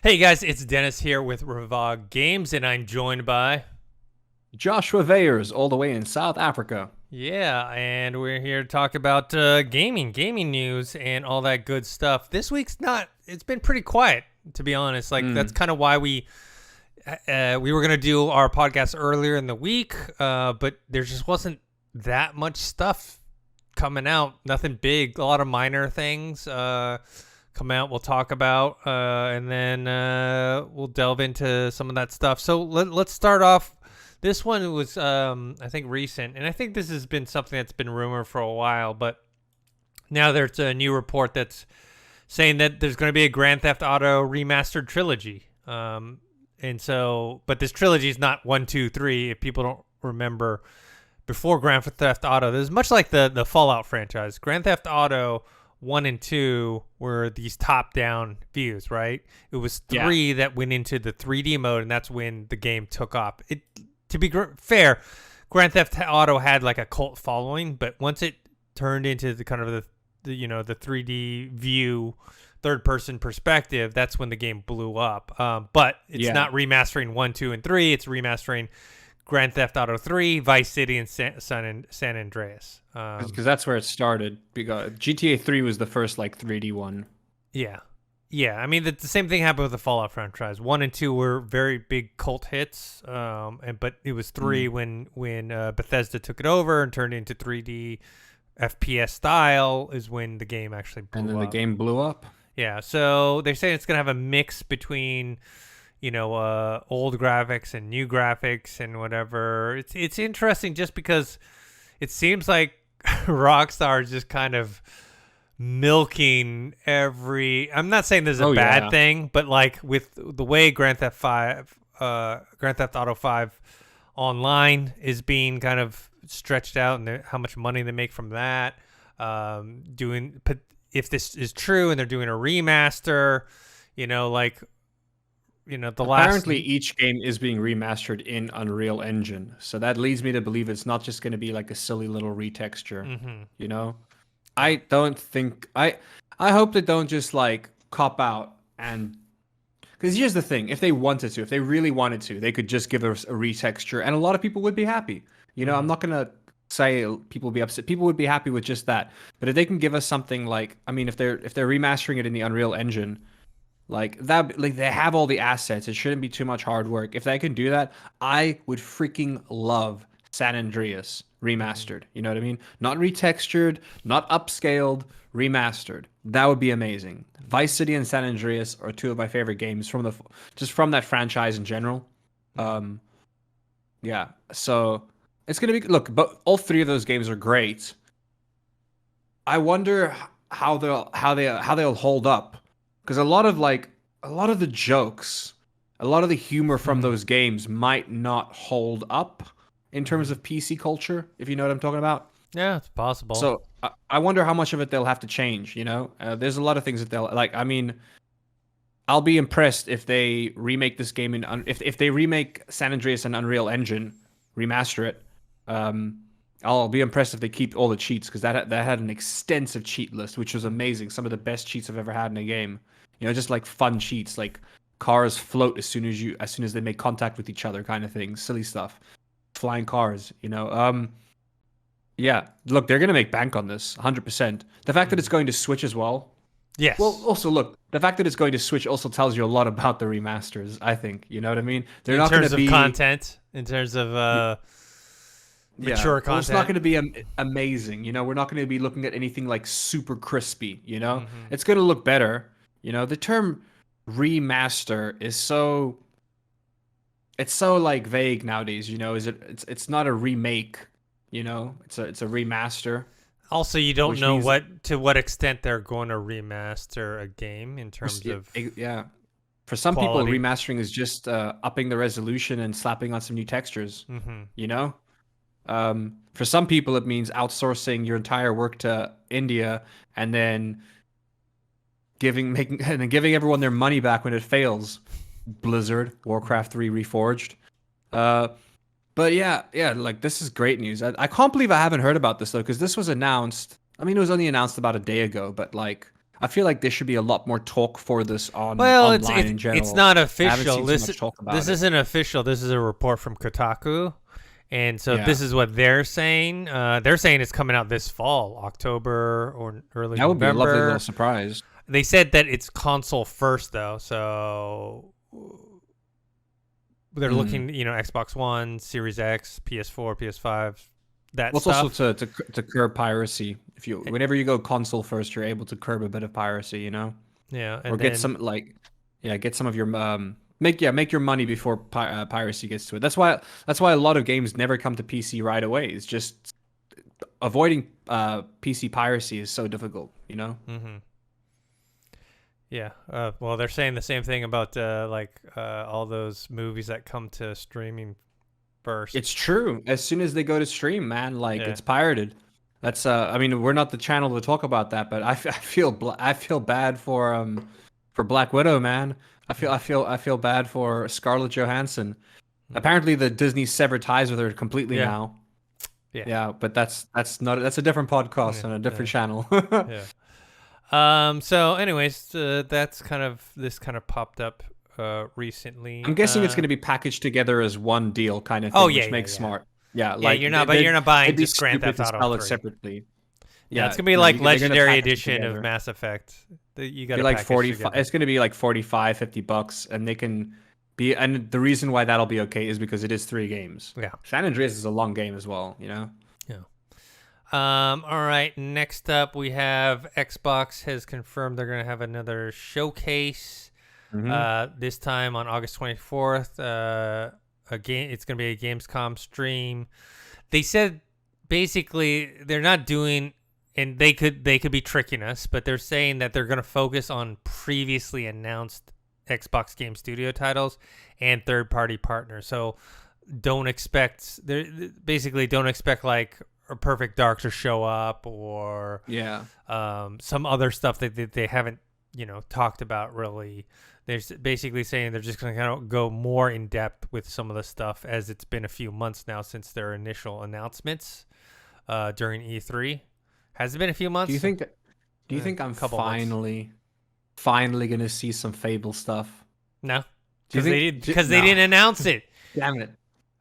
Hey guys, it's Dennis here with Revog Games, and I'm joined by Joshua Weyers, all the way in South Africa. and we're here to talk about gaming news, and all that good stuff. This week's not. It's been pretty quiet, to be honest. Like that's Mm. kind of why we were gonna do our podcast earlier in the week, but there just wasn't that much stuff coming out. Nothing big. A lot of minor things. Come out we'll talk about and then we'll delve into some of that stuff. So let's start off. This one was I think recent, and I think this has been something that's been rumored for a while, but now there's a new report that's saying that there's going to be a Grand Theft Auto remastered trilogy. And so, but this trilogy is not 1, 2, 3. If people don't remember, before Grand Theft Auto, there's much like the Fallout franchise. Grand Theft Auto 1 and 2 were these top-down views, right? It was Yeah. 3 that went into the 3D mode, and that's when the game took off. To be fair, Grand Theft Auto had like a cult following, but once it turned into the kind of the 3D view, third-person perspective, that's when the game blew up. But it's Yeah. not remastering 1, 2, and 3. It's remastering Grand Theft Auto 3, Vice City, and San Andreas. Because that's where it started. Because GTA 3 was the first like 3D one. Yeah. Yeah. I mean, the same thing happened with the Fallout franchise. 1 and 2 were very big cult hits. But it was 3 when Bethesda took it over and turned it into 3D FPS style is when the game actually blew And then the up. game blew up. Yeah. So they're saying it's going to have a mix between, old graphics and new graphics and whatever. It's interesting just because it seems like Rockstar is just kind of milking every. I'm not saying this is a Oh bad yeah. thing, but like with the way Grand Theft Auto 5 online is being kind of stretched out, and how much money they make from that. But if this is true, and they're doing a remaster, the last. Apparently, each game is being remastered in Unreal Engine, so that leads me to believe it's not just going to be like a silly little retexture. Mhm. You know, I don't think I hope they don't just like cop out and. Because here's the thing: if they wanted to, if they really wanted to, they could just give us a retexture, and a lot of people would be happy. I'm not gonna say people would be upset. People would be happy with just that. But if they can give us something like, I mean, if they're remastering it in the Unreal Engine, like that, like they have all the assets. It shouldn't be too much hard work. If they can do that, I would freaking love San Andreas remastered. You know what I mean? Not retextured, not upscaled, remastered. That would be amazing. Vice City and San Andreas are two of my favorite games from that franchise in general. Um, yeah. So it's gonna be look, but all three of those games are great. I wonder how they'll hold up because a lot of the jokes, a lot of the humor from Mhm. those games might not hold up in terms Mhm. of PC culture, if you know what I'm talking about. Yeah, it's possible. So I wonder how much of it they'll have to change. There's a lot of things that they'll like. I mean, I'll be impressed if they remake this game if they remake San Andreas and Unreal Engine, remaster it. Um, I'll be impressed if they keep all the cheats because that had an extensive cheat list, which was amazing. Some of the best cheats I've ever had in a game. Just like fun cheats, like cars float as soon as they make contact with each other, kind of thing. Silly stuff. Flying cars. Yeah. Look, they're gonna make bank on this, 100%. The fact that it's Mhm. going to Switch as well. Well, Yes. also look, the fact that it's going to Switch also tells you a lot about the remasters. I think you know what I mean. They're In not going terms to of be, content, in terms of yeah. mature Well, it's not content. going to be amazing. We're not going to be looking at anything like super crispy. Hmm. It's going to look better. The term remaster is it's so like vague nowadays. Is it's not a remake. It's a remaster, Also, you don't which know means what extent they're going to remaster a game in terms of yeah. For some people, quality. remastering is just upping the resolution and slapping on some new textures. Hmm. You know, for some people, it means outsourcing your entire work to India and then giving everyone their money back when it fails. Blizzard, Warcraft 3 Reforged. Uh, but yeah, like this is great news. I can't believe I haven't heard about this though, because this was announced. I mean, it was only announced about a day ago, but like I feel like there should be a lot more talk for this Well, online in general. it's not I haven't official. seen too much talk about This it. isn't official. This is a report from Kotaku, and so Yeah. this is what they're saying. They're saying it's coming out this fall, October or early That would be a lovely November. little surprise. They said that it's console first though, so they're looking, Xbox One, Series X, PS4, PS5, that Well, it's stuff. also to curb piracy. Whenever you go console first, you're able to curb a bit of piracy, Yeah, or get some get some of your make your money before piracy gets to it. That's why a lot of games never come to PC right away. It's just avoiding PC piracy is so difficult, Mm-hmm. Yeah. Well, they're saying the same thing about all those movies that come to streaming first. It's true. As soon as they go to stream, man, Yeah. it's pirated. That's I mean, we're not the channel to talk about that, but I feel bad for Black Widow, man. I feel bad for Scarlett Johansson. Apparently, the Disney severed ties with her completely now. Yeah, but that's a different podcast on a different channel. Yeah. So anyways, this kind of popped up recently. I'm guessing it's going to be packaged together as one deal kind of thing, which makes smart. Yeah, you're not buying just Grand Theft to Auto sell it 3. separately. Yeah, it's gonna be like Legendary Edition together. of Mass Effect. You got like 45. It's gonna be like $45-$50, and they can be. And the reason why that'll be okay is because it is 3 games. Yeah, San Andreas is a long game as well. Yeah. All right. Next up, we have Xbox has confirmed they're gonna have another showcase. This time on August 24th. It's gonna be a Gamescom stream. They said basically they're not doing, and they could be tricking us, but they're saying that they're gonna focus on previously announced Xbox Game Studio titles and third-party partners. So don't expect like a Perfect Dark to show up or some other stuff that they haven't talked about really. They're basically saying they're just going to kind of go more in depth with some of the stuff, as it's been a few months now since their initial announcements during E3. Has it been a few months? Do you think I'm finally going to see some Fable stuff? No, because they didn't announce it. Damn it!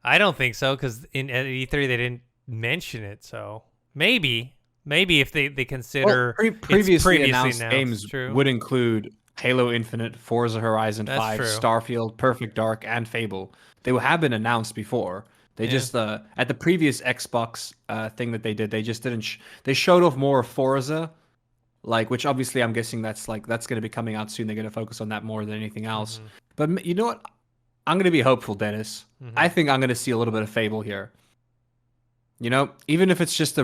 I don't think so, because at E3 they didn't mention it. So maybe if they consider previously announced games true. would include Halo Infinite, Forza Horizon 5, true. Starfield, Perfect Dark, and Fable. They have been announced before. They just at the previous Xbox thing that they did, they just didn't. They showed off more of Forza, which obviously I'm guessing that's going to be coming out soon. They're going to focus on that more than anything else. But you know what? I'm going to be hopeful, Dennis. I think I'm going to see a little bit of Fable here. Even if it's just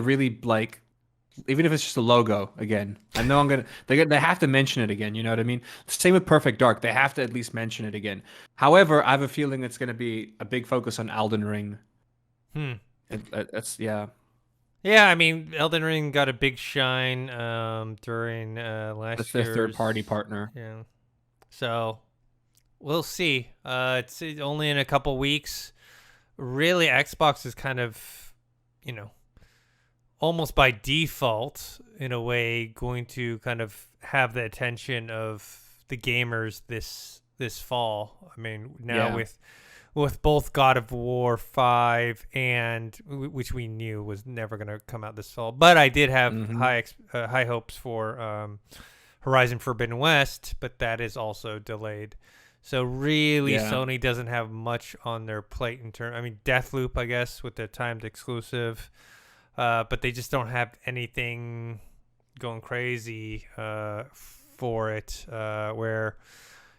even if it's just a logo again. I know they have to mention it again, you know what I mean? Same with Perfect Dark. They have to at least mention it again. However, I have a feeling it's going to be a big focus on Elden Ring. Yeah, I mean, Elden Ring got a big shine during last year. That's their third-party partner. Yeah. So, we'll see. It's only in a couple weeks. Really, Xbox is kind of, almost by default, in a way, going to kind of have the attention of the gamers this fall. I mean, now with both God of War 5 and which we knew was never going to come out this fall, but I did have high hopes for Horizon Forbidden West, but that is also delayed. So really, Sony doesn't have much on their plate in terms. I mean, Deathloop, I guess, with the timed exclusive. But they just don't have anything going crazy for it. Where,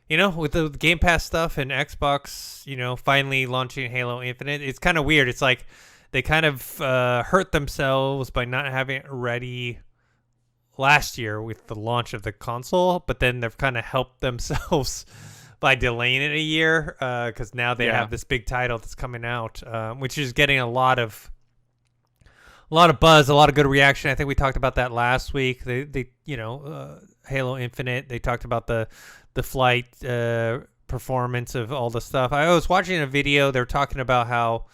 with the Game Pass stuff and Xbox, finally launching Halo Infinite, it's kind of weird. It's like they kind of hurt themselves by not having it ready last year with the launch of the console, but then they've kind of helped themselves by delaying it a year because now they have this big title that's coming out, which is getting a lot of buzz, a lot of good reaction. I think we talked about that last week. They Halo Infinite. They talked about the flight performance of all the stuff. I was watching a video. They're talking about how,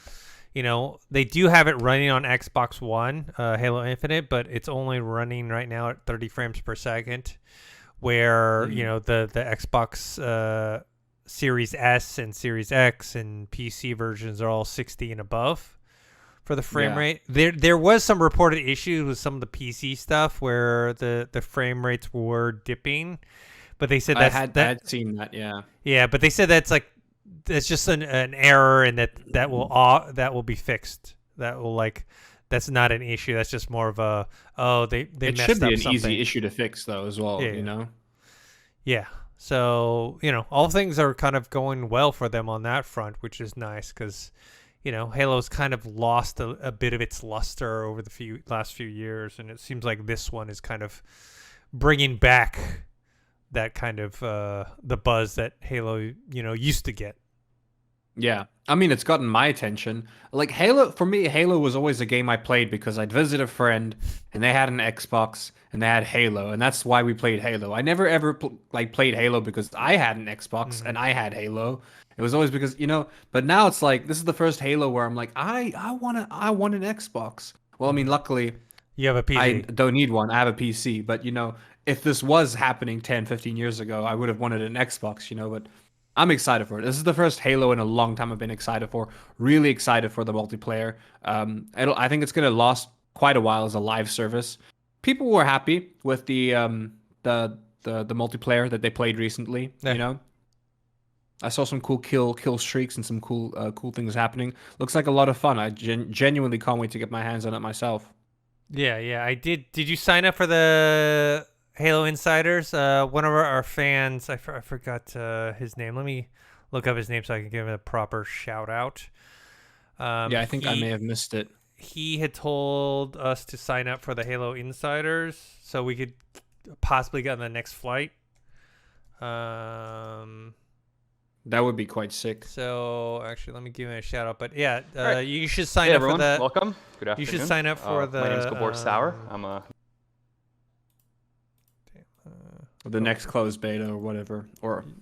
they do have it running on Xbox One, Halo Infinite, but it's only running right now at 30 frames per second, where the Xbox Series S and Series X and PC versions are all 60 and above for the frame rate. There was some reported issues with some of the PC stuff where the frame rates were dipping, but they said I had seen that. Yeah, but they said that's just an error, and that will be fixed. That's not an issue. That's just more of a they It messed should be up an something. easy issue to fix though as well. Yeah. So all things are kind of going well for them on that front, which is nice because Halo's kind of lost a bit of its luster over the last few years, and it seems like this one is kind of bringing back that kind of the buzz that Halo used to get. Yeah, I mean, it's gotten my attention. Like Halo, for me, Halo was always a game I played because I'd visit a friend and they had an Xbox and they had Halo, and that's why we played Halo. I never ever played Halo because I had an Xbox and I had Halo. It was always because But now it's like this is the first Halo where I'm like, I want an Xbox. Well, I mean, luckily you have a PC. I don't need one. I have a PC, but if this was happening 10, 15 years ago, I would have wanted an Xbox. But I'm excited for it. This is the first Halo in a long time I've been excited for. Really excited for the multiplayer. I think it's going to last quite a while as a live service. People were happy with the multiplayer that they played recently. Yeah. I saw some cool kill streaks and some cool things happening. Looks like a lot of fun. I genuinely can't wait to get my hands on it myself. Yeah, I did. Did you sign up for the Halo Insiders? One of our fans, I forgot his name. Let me look up his name so I can give him a proper shout out. I think I may have missed it. He had told us to sign up for the Halo Insiders so we could possibly get on the next flight. That would be quite sick. So actually, let me give him a shout out. But yeah, right. You should sign up everyone. For the. Welcome. Good afternoon. You should sign up for the. My name's Gabor Sauer. I'm a. The next closed beta or whatever,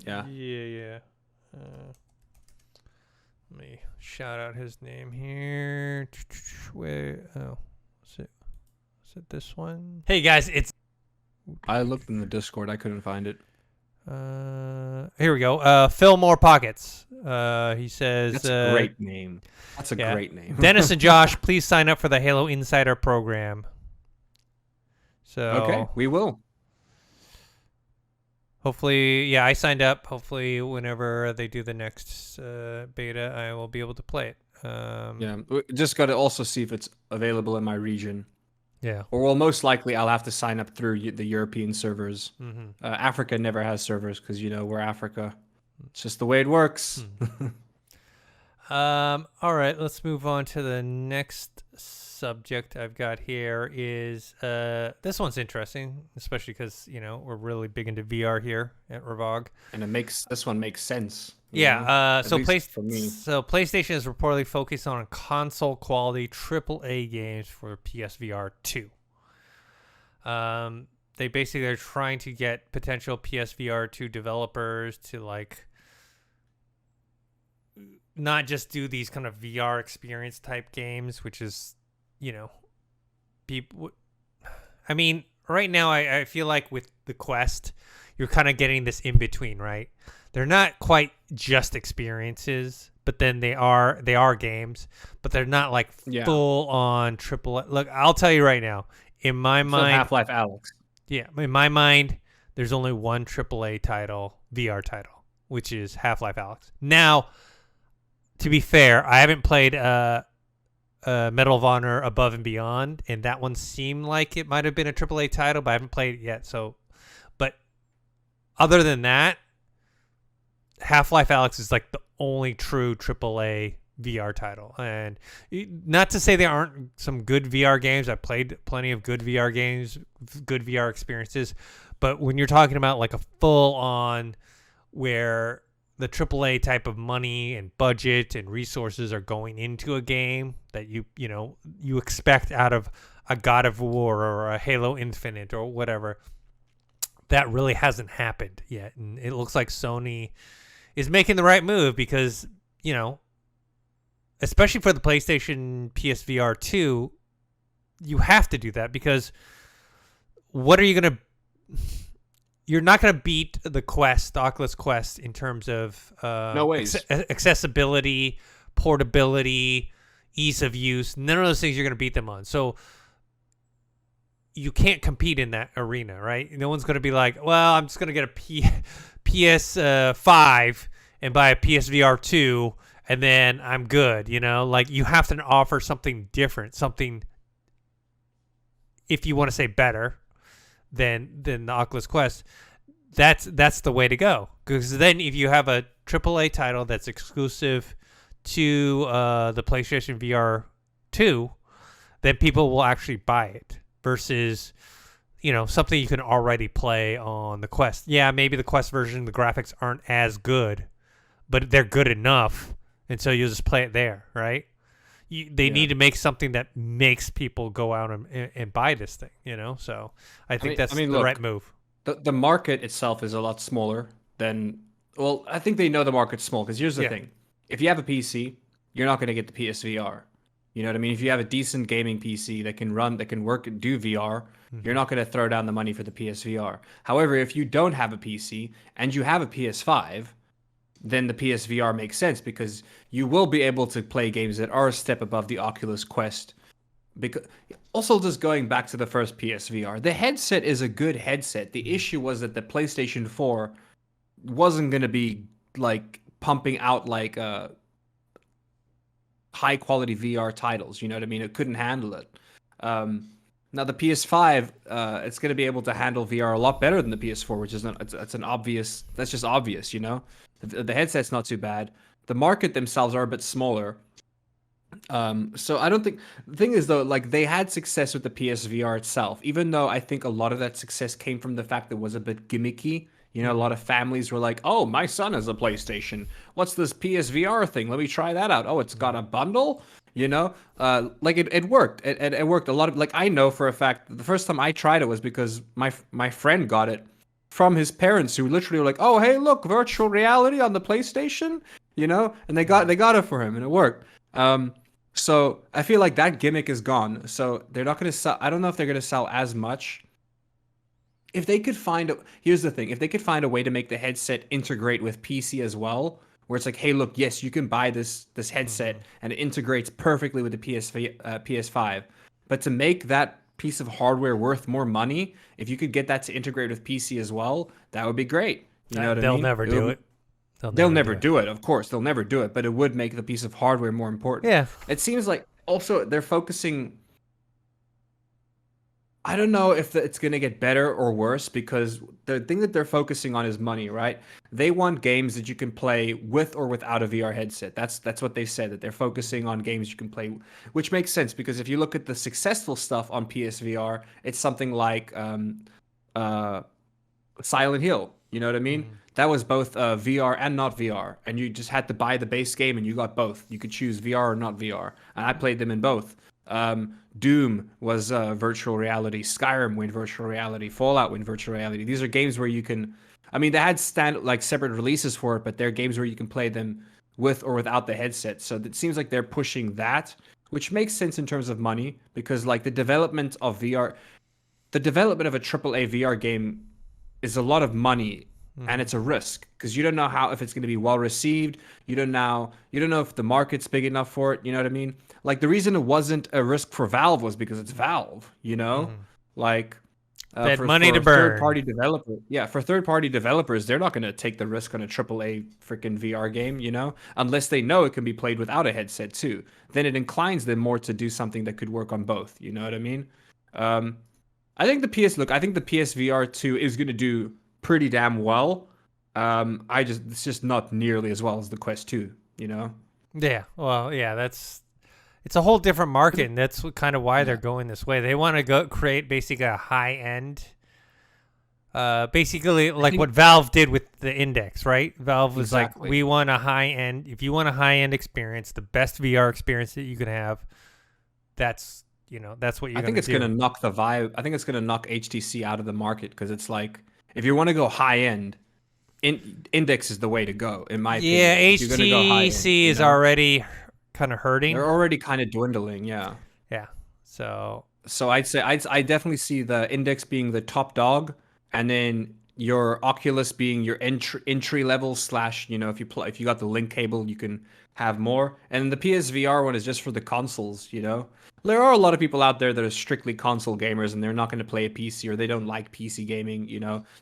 Yeah. Let me shout out his name here. Where? Oh, is it this one? Hey guys, it's. I looked in the Discord. I couldn't find it. Here we go. Fill more pockets. He says. That's a great name. That's a great name. Dennis and Josh, please sign up for the Halo Insider program. So. Okay, we will. Hopefully, I signed up. Hopefully, whenever they do the next beta, I will be able to play it. We just got to also see if it's available in my region. Yeah. Or most likely I'll have to sign up through the European servers. Mm-hmm. Africa never has servers because we're Africa. It's just the way it works. All right, let's move on to the next subject I've got here. Is this one's interesting, especially because we're really big into VR here at Revog, and this one makes sense. So PlayStation is reportedly focused on console quality AAA games for PSVR 2. They basically are trying to get potential PSVR 2 developers to not just do these kind of VR experience type games, which is, people. I mean, right now I feel like with the Quest, you're kind of getting this in between, right? They're not quite just experiences, but then they are games, but they're not full on AAA. Look, I'll tell you right now, in my mind, Half-Life Alyx. Yeah, in my mind, there's only one AAA title, VR title, which is Half-Life Alyx. Now, to be fair, I haven't played Medal of Honor Above and Beyond, and that one seemed like it might have been a AAA title, but I haven't played it yet. So, but other than that, Half-Life Alyx is the only true AAA VR title. And not to say there aren't some good VR games. I've played plenty of good VR games, good VR experiences. But when you're talking about a full-on where the AAA type of money and budget and resources are going into a game that you expect out of a God of War or a Halo Infinite or whatever, that really hasn't happened yet. And it looks like Sony is making the right move because, especially for the PlayStation PSVR 2, you have to do that because what are you going to... you're not going to beat the Oculus Quest in terms of No ways. accessibility, portability, ease of use. None of those things you're going to beat them on. So you can't compete in that arena, right? No one's going to be like, well, I'm just going to get a PS5 and buy a PSVR 2 and then I'm good, Like you have to offer something different, something, if you want to say better than the Oculus Quest. That's the way to go. Because then if you have a AAA title that's exclusive to the PlayStation VR 2, then people will actually buy it. Versus, something you can already play on the Quest. Yeah, maybe the Quest version, the graphics aren't as good, but they're good enough, and so you'll just play it there, right? They need to make something that makes people go out and buy this thing, So I think that's the right move. The market itself is a lot smaller than... Well, I think they know the market's small, because here's the thing. If you have a PC, you're not going to get the PSVR. You know what I mean? If you have a decent gaming PC that can work and do VR, you're not going to throw down the money for the PSVR. However, if you don't have a PC and you have a PS5, then the PSVR makes sense because you will be able to play games that are a step above the Oculus Quest. Because also, just going back to the first PSVR, the headset is a good headset. The issue was that the PlayStation 4 wasn't going to be like pumping out like high quality VR titles, you know what I mean? It couldn't handle it. Now the PS5, it's going to be able to handle VR a lot better than the PS4, which is that's just obvious, The headset's not too bad. The market themselves are a bit smaller. So I don't think, the thing is though, like they had success with the PSVR itself, even though I think a lot of that success came from the fact that it was a bit gimmicky. A lot of families were like, oh, my son has a PlayStation. What's this PSVR thing? Let me try that out. Oh, it's got a bundle? Like it worked. It worked a lot of, like, I know for a fact the first time I tried it was because my friend got it from his parents who literally were like, oh, hey, look, virtual reality on the PlayStation, and they got it for him and it worked. So I feel like that gimmick is gone. So they're not going to sell. I don't know if they're going to sell as much. If they could here's the thing, if they could find a way to make the headset integrate with PC as well, where it's like, hey, look, yes, you can buy this headset and it integrates perfectly with the PS5, but to make that piece of hardware worth more money, if you could get that to integrate with PC as well, that would be great. You know what I mean? They'll never do it. They'll never do it, of course. They'll never do it, but it would make the piece of hardware more important. Yeah. It seems like also they're focusing... I don't know if it's going to get better or worse because the thing that they're focusing on is money, right? They want games that you can play with or without a VR headset. That's what they said, that they're focusing on games you can play, which makes sense because if you look at the successful stuff on PSVR, it's something like Silent Hill. You know what I mean? That was both VR and not VR, and you just had to buy the base game and you got both. You could choose VR or not VR, and I played them in both. Doom was virtual reality. Skyrim went virtual reality. Fallout went virtual reality. These are games where you can... I mean, they had separate releases for it, but they're games where you can play them with or without the headset. So it seems like they're pushing that, which makes sense in terms of money because like the development of VR... The development of a AAA VR game is a lot of money and it's a risk because you don't know if it's going to be well received. You don't know if the market's big enough for it. You know what I mean? Like the reason it wasn't a risk for Valve was because it's Valve. Like they had money to burn. Third-party developer, for third-party developers, they're not going to take the risk on a AAA freaking VR game. Unless they know it can be played without a headset too. Then it inclines them more to do something that could work on both. You know what I mean? I think the PSVR 2 is going to do pretty damn well. It's just not nearly as well as the Quest 2, Yeah. Well, yeah, it's a whole different market, and that's kind of why they're going this way. They want to go create basically a high end, basically like what Valve did with the Index, right? Valve was like, we want a high end. If you want a high end experience, the best VR experience that you can have, that's what you're. I think it's going to knock the Vive. I think it's going to knock HTC out of the market because it's like if you want to go high end, Index is the way to go in my opinion. Yeah, HTC is already kind of hurting. They're already kind of dwindling. Yeah. Yeah. So I'd say I definitely see the Index being the top dog, and then your Oculus being your entry level slash, if you got the link cable, you can have more. And the PSVR one is just for the consoles. There are a lot of people out there that are strictly console gamers and they're not going to play a PC or they don't like PC gaming.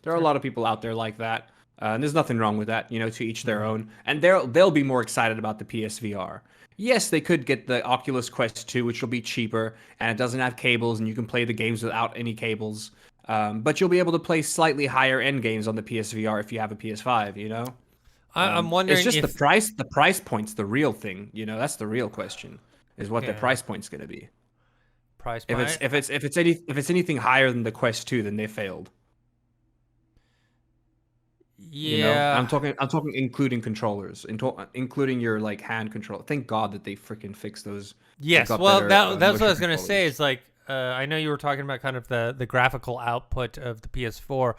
There are a lot of people out there like that, and there's nothing wrong with that. To each their own. And they'll be more excited about the PSVR. Yes, they could get the Oculus Quest 2, which will be cheaper, and it doesn't have cables, and you can play the games without any cables. But you'll be able to play slightly higher end games on the PSVR if you have a PS5. I'm wondering it's just if the price. The price point's the real thing. That's the real question: is what the price point's going to be. Price If point. it's anything higher than the Quest 2, then they failed. Yeah. I'm talking including controllers, including your like hand control. Thank God that they freaking fixed those. Yes. got Well, better, that's what I was motion gonna say. controllers. Is like I know you were talking about kind of the graphical output of the PS4.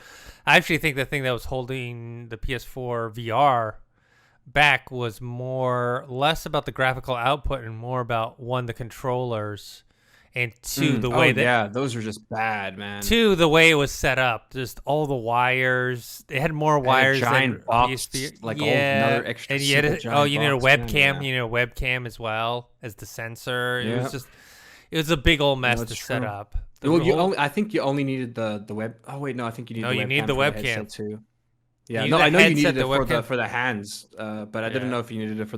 I actually think the thing that was holding the PS4 VR back was less about the graphical output and more about one, the controllers, and two, the way that those are just bad, man. two, the way it was set up. Just all the wires. It had more wires giant than box, PSP. like and another extra you had giant you need a box, man, webcam. yeah. You need a webcam as well as the sensor. It Yeah. was just. It was a big old mess it's to set true. up. I think you only needed the web. Oh wait, no, I think you need. No, the you webcam need the for webcam. headset too. Yeah, need no, the I know you headset, needed it the webcam. for the hands, but I didn't Yeah. know if you needed it for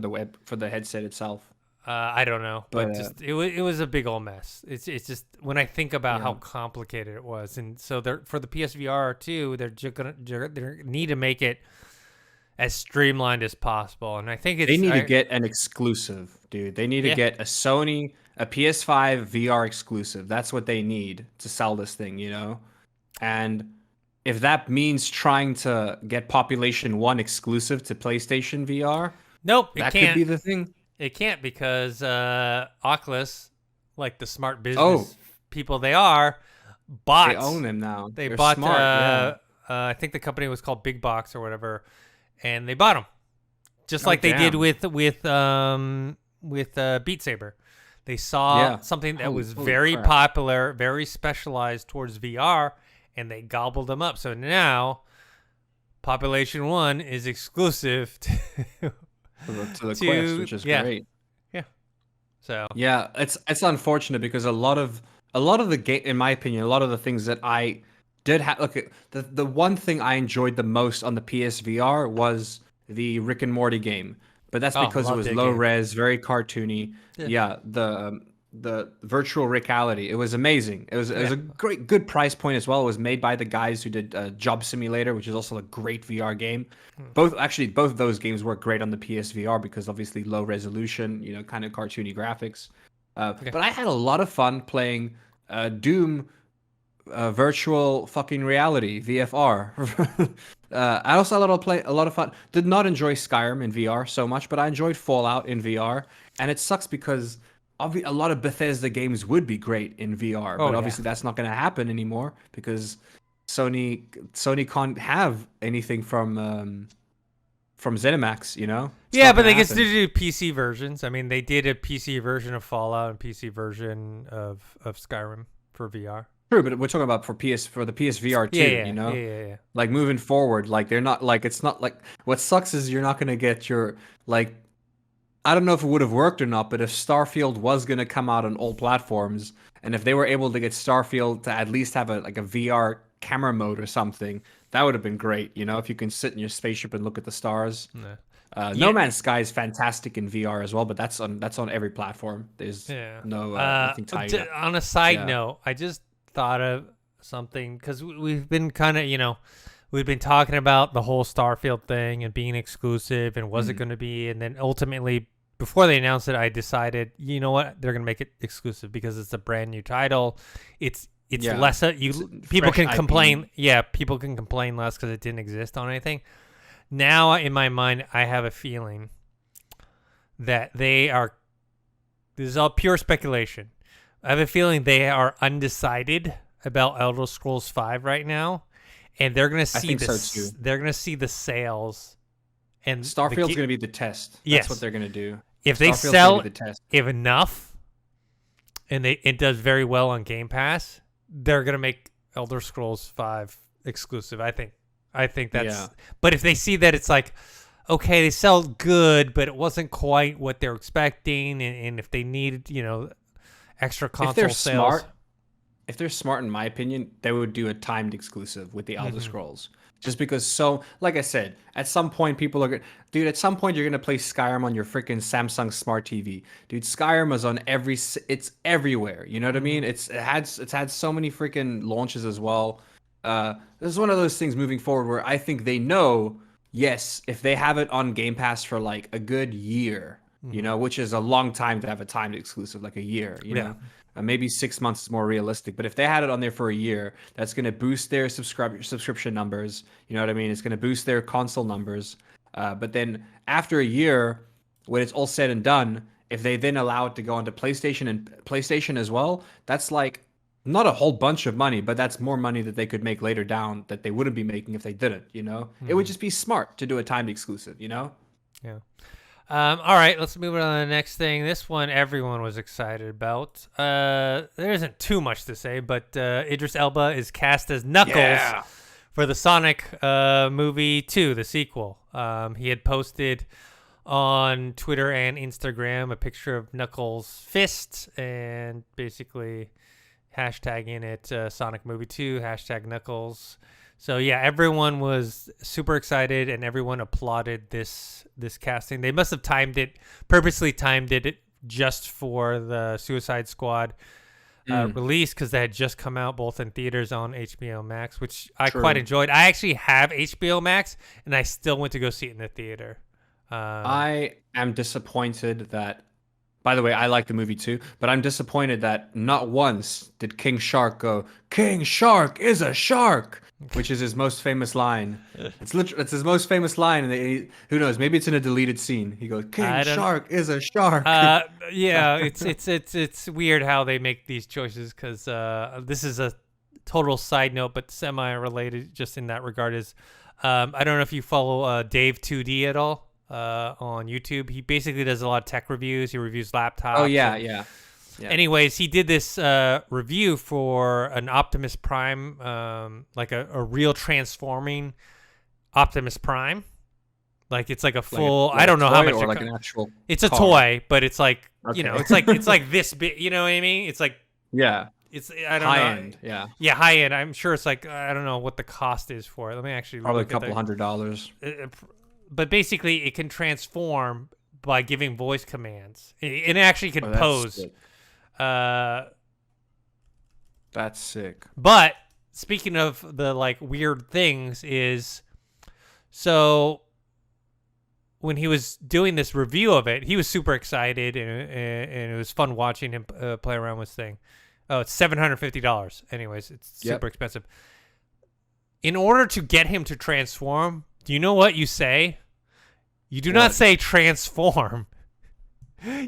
the headset itself. I don't know, but But, just it was a big old mess. It's just when I think about how Yeah. complicated it was, and so for the PSVR too, they need to make it as streamlined as possible, and I think They need to get an exclusive, dude. They need to get a PS5 VR exclusive. That's what they need to sell this thing, And if that means trying to get Population 1 exclusive to PlayStation VR, Nope, it that can't. could be the thing. It can't because Oculus, like the smart business people they are, bought. They own them now. They They're bought. smart, yeah. I think the company was called Big Box or whatever, and they bought them, just Oh, like they did damn. with Beat Saber. They saw something that was Holy very crap. popular, very specialized towards VR, and they gobbled them up. So now, Population 1 is exclusive to to the Quest, which is great. So Yeah, it's unfortunate because a lot of the game, in my opinion, a lot of the things that I did have. Look, the one thing I enjoyed the most on the PSVR was the Rick and Morty game, but that's because it loved was that low game. res, very cartoony. Yeah, the virtual reality, it was amazing. It was a good price point as well. It was made by the guys who did Job Simulator, which is also a great VR game. Both of those games work great on the PSVR because obviously low resolution, kind of cartoony graphics. But I had a lot of fun playing Doom virtual fucking reality VFR. I also had a lot of fun. Did not enjoy Skyrim in VR so much, but I enjoyed Fallout in VR. And it sucks because a lot of Bethesda games would be great in VR, but obviously that's not going to happen anymore because Sony can't have anything from ZeniMax, It's yeah, not but they gonna can still do PC versions. I mean, they did a PC version of Fallout and PC version of Skyrim for VR. True, but we're talking about for the PSVR too, Yeah. Like moving forward, like they're not like it's not like what sucks is you're not gonna get your like I don't know if it would have worked or not, but if Starfield was gonna come out on all platforms, and if they were able to get Starfield to at least have a VR camera mode or something, that would have been great. If you can sit in your spaceship and look at the stars. No Man's Sky is fantastic in VR as well, but that's on every platform. There's nothing tied up. On a side note, I just thought of something because we've been kind of we've been talking about the whole Starfield thing and being exclusive and was it going to be, and then ultimately before they announced it, I decided they're going to make it exclusive because it's a brand new title. It's less people can IP. complain. Yeah, people can complain less because it didn't exist on anything. Now in my mind, I have a feeling that they are. This is all pure speculation. I have a feeling they are undecided about Elder Scrolls V right now, and they're gonna see so too. They're gonna see the sales. And Starfield's going to be the test. Yes. That's what they're going to do. If they Starfield's sell gonna be the test. if enough, and it does very well on Game Pass, they're gonna make Elder Scrolls V exclusive. I think I think that's. Yeah. But if they see that it's like, okay, they sell good, but it wasn't quite what they're expecting, and if they needed, extra console If they're sales. smart, in my opinion, they would do a timed exclusive with the Elder Mhm. Scrolls. Just because, like I said, at some point people are gonna, dude. At some point you're gonna play Skyrim on your freaking Samsung Smart TV, dude. Skyrim is on it's everywhere. You know what I mean? It's had so many freaking launches as well. This is one of those things moving forward where I think they know, yes, if they have it on Game Pass for like a good year, which is a long time to have a timed exclusive, like a year, you know. Maybe 6 months is more realistic, but if they had it on there for a year, that's going to boost their subscription numbers. You know what I mean? It's going to boost their console numbers. But then after a year, when it's all said and done, if they then allow it to go onto PlayStation as well, that's like not a whole bunch of money, but that's more money that they could make later down that they wouldn't be making if they didn't. It would just be smart to do a timed exclusive. Yeah. All right, let's move on to the next thing. This one everyone was excited about. There isn't too much to say, but Idris Elba is cast as Knuckles for the Sonic movie 2, the sequel. He had posted on Twitter and Instagram a picture of Knuckles' fist and basically hashtagging it Sonic Movie 2, #Knuckles. So yeah, everyone was super excited and everyone applauded this casting. They must have purposely timed it just for the Suicide Squad release, because they had just come out both in theaters on HBO Max, which I quite enjoyed. I actually have HBO Max and I still went to go see it in the theater. I am disappointed that, by the way, I like the movie too, but I'm disappointed that not once did King Shark go, "King Shark is a shark," which is his most famous line. It's his most famous line, and who knows? Maybe it's in a deleted scene. He goes, "King Shark is a shark." Yeah, it's weird how they make these choices, because this is a total side note, but semi-related just in that regard. Is I don't know if you follow Dave 2D at all on YouTube. He basically does a lot of tech reviews. He reviews laptops. Oh yeah. Anyways, he did this review for an Optimus Prime, like a real transforming Optimus Prime. Like it's like a full. Like I don't know how much. Or like an actual. It's a car. toy, but it's like Okay. it's like this big. You know what I mean? It's like It's I don't high know. end. Yeah. Yeah, high end. I'm sure it's like I don't know what the cost is for it. Let me actually Probably a look at couple $100. But basically, it can transform by giving voice commands. It actually can pose. Sick. That's sick. But speaking of the like weird things, is so when he was doing this review of it, he was super excited, and it was fun watching him play around with this thing. Oh, it's $750. Anyways, it's super expensive. In order to get him to transform, do you know what you say? You do not say transform.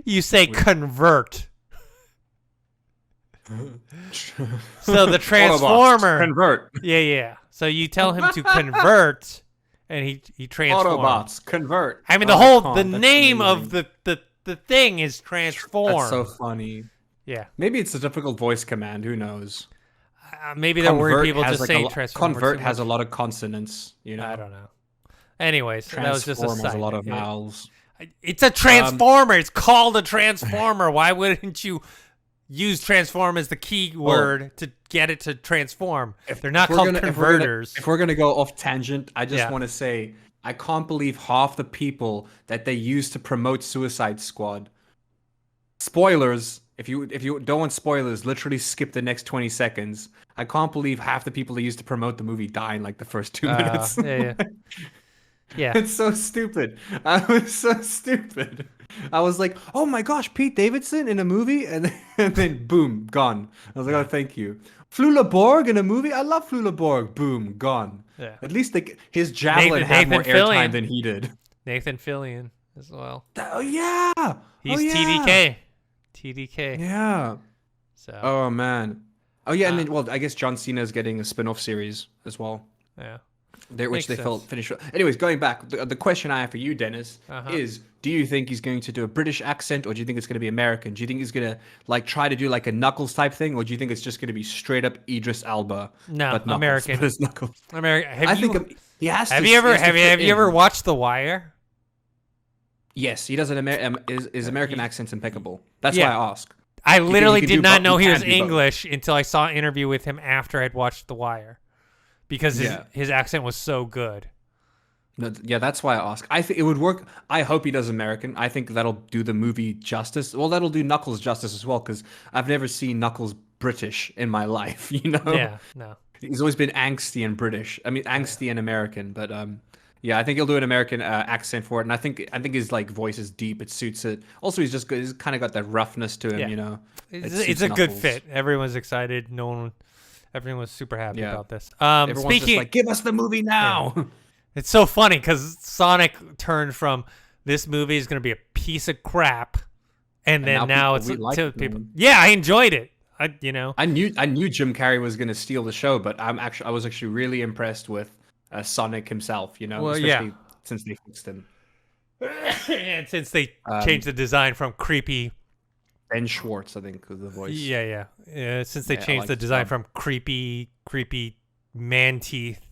You say convert. So the transformer convert. Yeah. So you tell him to convert, and he transforms. Autobots convert. I mean, the name of the thing is transform. That's so funny. Yeah. Maybe it's a difficult voice command. Who knows? Maybe they're worried people just like saying transform. Convert has a lot of consonants. I don't know. Anyways, that was just a Transform has a lot of thing. vowels. It's a transformer. It's called a transformer. Why wouldn't you use transform as the key word to get it to transform? They're not called converters. If we're gonna go off tangent, I just want to say I can't believe half the people that they use to promote Suicide Squad. Spoilers. If you don't want spoilers, literally skip the next 20 seconds. I can't believe half the people they used to promote the movie die in like the first 2 minutes. Yeah. It's so stupid. I was so stupid. I was like, oh my gosh, Pete Davidson in a movie? And then boom, gone. I was like, oh, thank you. Flula Borg in a movie? I love Flula Borg. Boom, gone. Yeah. At least his javelin had more airtime than he did. Nathan Fillion as well. Oh, yeah. He's TDK. Yeah. So. Oh, man. Oh, yeah, and then, I guess John Cena is getting a spin-off series as well. Yeah. Which they finished. Anyways, going back, the question I have for you, Dennis, is: do you think he's going to do a British accent, or do you think it's going to be American? Do you think he's going to like try to do like a Knuckles type thing, or do you think it's just going to be straight up Idris Elba? No, but Knuckles, American. but it's Knuckles. American. He has Have to. you ever he has to have fit you ever in. watched The Wire? Yes, he does his American accent's impeccable. That's Yeah. why I ask. I literally can did do not both. know You he was can do both. English until I saw an interview with him after I'd watched The Wire, because his accent was so good. Yeah, that's why I ask. I think it would work. I hope he does American. I think that'll do the movie justice. Well, that'll do Knuckles justice as well, because I've never seen Knuckles British in my life. You know? Yeah, no. He's always been angsty and British. I mean, angsty and American. But yeah, I think he'll do an American accent for it, and I think his like voice is deep. It suits it. Also, he's just good. He's kind of got that roughness to him. Yeah. You know? It's a good fit. Everyone's excited. Everyone was super happy about this. Everyone's Speaking, just like, give us the movie now. Yeah. It's so funny because Sonic turned from this movie is going to be a piece of crap, and then now it's to people. Yeah, I enjoyed it. I knew Jim Carrey was going to steal the show, but I was actually really impressed with Sonic himself. You know, well, especially since they fixed him. And since they changed the design from creepy Ben Schwartz, I think, was the voice. Yeah. Since they changed the design from creepy man teeth.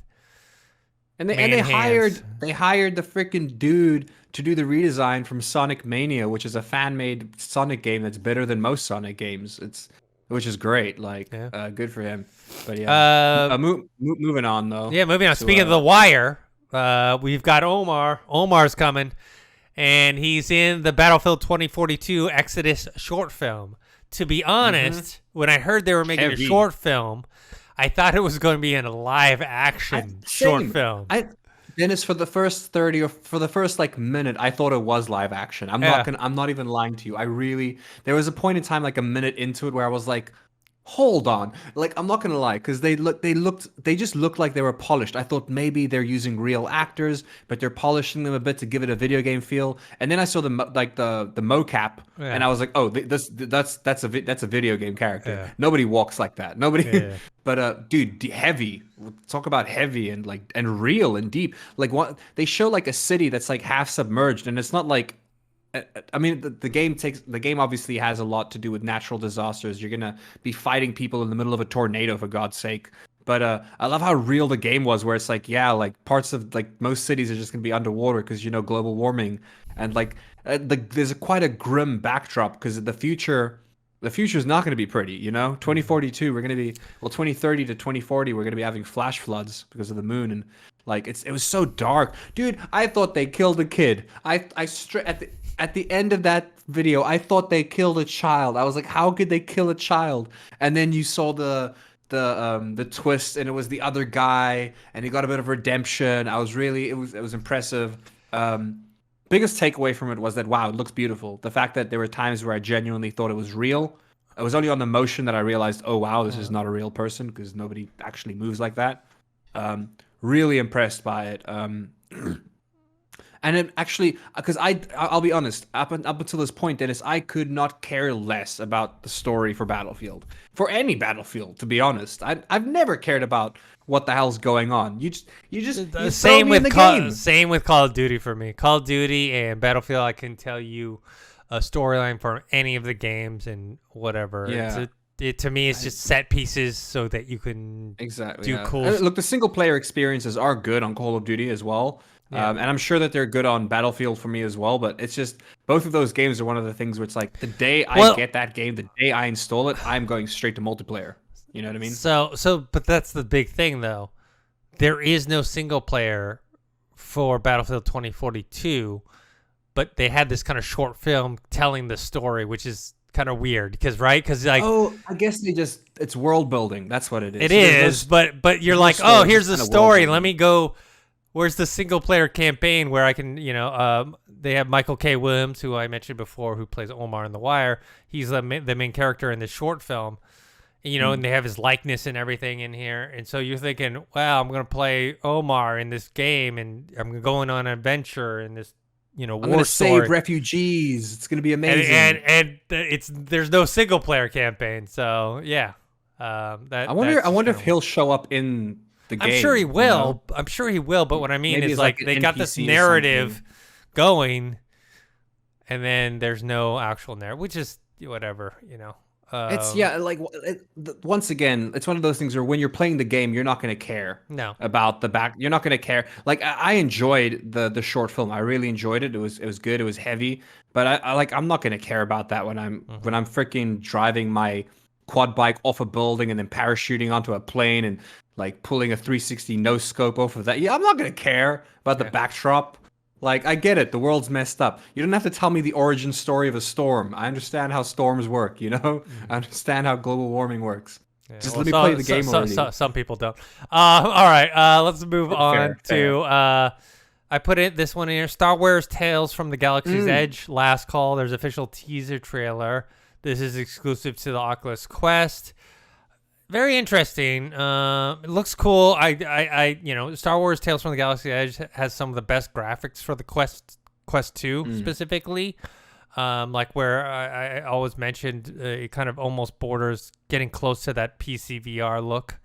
And they hired the freaking dude to do the redesign from Sonic Mania, which is a fan-made Sonic game that's better than most Sonic games. Which is great. Like, good for him. But yeah, moving on though. Yeah, moving on. Speaking of The Wire, we've got Omar. Omar's coming, and he's in the Battlefield 2042 Exodus short film. To be honest, when I heard they were making a short film, I thought it was going to be in a live action short film. Dennis, for the first 30 or for the first like minute, I thought it was live action. I'm not even lying to you. There was a point in time, like a minute into it, where I was like, hold on. Like, I'm not gonna lie, because they just looked like they were polished. I thought maybe they're using real actors, but they're polishing them a bit to give it a video game feel. And then I saw the mocap, and I was like, oh, that's a video game character. Yeah. Nobody walks like that. Nobody. Yeah. But dude, heavy. Talk about heavy and real and deep. Like, what they show, like a city that's like half submerged, and it's not like. I mean, the game obviously has a lot to do with natural disasters. You're gonna be fighting people in the middle of a tornado, for God's sake. But I love how real the game was, where it's like, parts of like most cities are just gonna be underwater because global warming, and there's quite a grim backdrop because the future is not gonna be pretty. 2042 we're gonna be 2030 to 2040 we're gonna be having flash floods because of the moon, and it was so dark, dude. I thought they killed a kid. At the end of that video, I thought they killed a child. I was like, how could they kill a child? And then you saw the twist, and it was the other guy, and he got a bit of redemption. It was impressive. Biggest takeaway from it was that, wow, it looks beautiful. The fact that there were times where I genuinely thought it was real. It was only on the motion that I realized, oh wow, this is not a real person, because nobody actually moves like that. Really impressed by it. And it actually, because I'll be honest, up until this point, Dennis, I could not care less about the story for Battlefield. For any Battlefield, to be honest. I've never cared about what the hell's going on. You same with Call of Duty for me. Call of Duty and Battlefield, I can tell you a storyline for any of the games and whatever. Yeah. To me, it's just set pieces so that you can do cool. Look, the single player experiences are good on Call of Duty as well. Yeah. And I'm sure that they're good on Battlefield for me as well, but it's just both of those games are one of the things where it's like the day I get that game, the day I install it, I'm going straight to multiplayer. You know what I mean? But that's the big thing though. There is no single player for Battlefield 2042, but they had this kind of short film telling the story, which is kind of weird because I guess it's world building. That's what it is. It is, but you're like, here's the story. Let me go. Where's the single player campaign where I can, they have Michael K. Williams, who I mentioned before, who plays Omar in The Wire. He's the main character in the short film, and they have his likeness and everything in here. And so you're thinking, wow, I'm going to play Omar in this game, and I'm going on an adventure in this, I'm going to save refugees. It's going to be amazing. And there's no single player campaign. So yeah, I wonder if he'll show up in the game. I'm sure he will. I'm sure he will. But what I mean is like they got this narrative going, and then there's no actual narrative, which is whatever, It's once again, it's one of those things where when you're playing the game, you're not going to care No. about the back. You're not going to care. Like I enjoyed the short film. I really enjoyed it. It was good. It was heavy, but I'm not going to care about that when I'm freaking driving my quad bike off a building and then parachuting onto a plane and like pulling a 360 no scope off of that. Yeah, I'm not going to care about the backdrop. Like, I get it. The world's messed up. You don't have to tell me the origin story of a storm. I understand how storms work, you know? Mm-hmm. I understand how global warming works. Yeah, Just let me play the game already. Some people don't. All right, let's move on to... I put this one in here. Star Wars Tales from the Galaxy's Edge. Last call. There's official teaser trailer. This is exclusive to the Oculus Quest. Very interesting. It looks cool. Star Wars Tales from the Galaxy's Edge has some of the best graphics for the Quest 2 specifically. Like where I always mentioned, it kind of almost borders getting close to that PSVR look.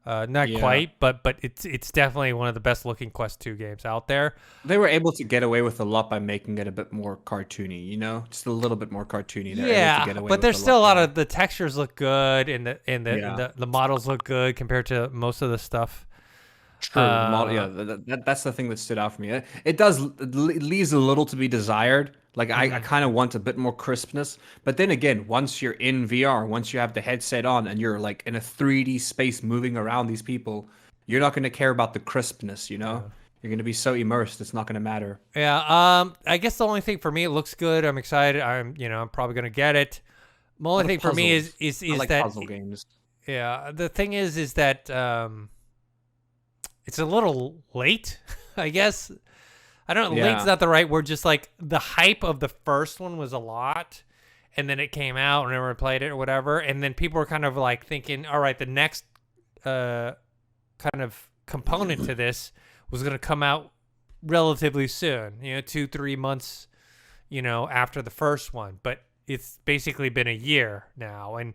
Not quite, but it's definitely one of the best looking Quest 2 games out there. They were able to get away with a lot by making it a bit more cartoony, you know, just a little bit more cartoony. But there's still a lot of the textures look good and the models look good compared to most of the stuff. True. That's the thing that stood out for me. It leaves a little to be desired. Like I kind of want a bit more crispness, but then again, once you're in VR, once you have the headset on and you're like in a 3D space moving around these people, you're not going to care about the crispness, you know? You're going to be so immersed, it's not going to matter. Yeah. I guess the only thing for me, it looks good. I'm excited. I'm probably going to get it. The only thing for me is I like that puzzle games. Yeah. The thing is that it's a little late, I guess. I don't know. Late's not the right word. Just like the hype of the first one was a lot, and then it came out and everyone played it or whatever, and then people were kind of like thinking, all right, the next kind of component to this was going to come out relatively soon, 2-3 months, after the first one. But it's basically been a year now, and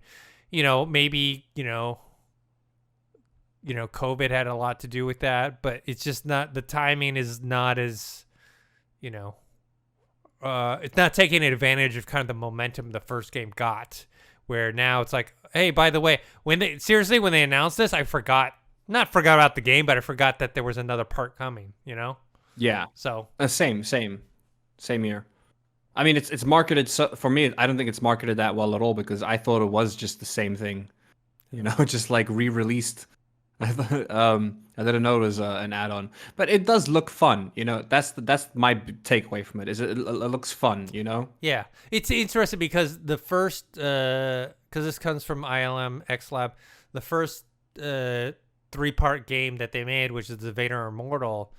maybe COVID had a lot to do with that, but it's just not, the timing is not as, it's not taking advantage of kind of the momentum the first game got, where now it's like, hey, by the way, when they announced this, I not forgot about the game, but I forgot that there was another part coming, Yeah. So same here. I mean, it's marketed, so for me, I don't think it's marketed that well at all, because I thought it was just the same thing, just like re-released. I didn't know it was an add-on, but it does look fun. That's my takeaway from it. It looks fun. Yeah, it's interesting because the first, because this comes from ILM X Lab, the first 3-part game that they made, which is the Vader Immortal,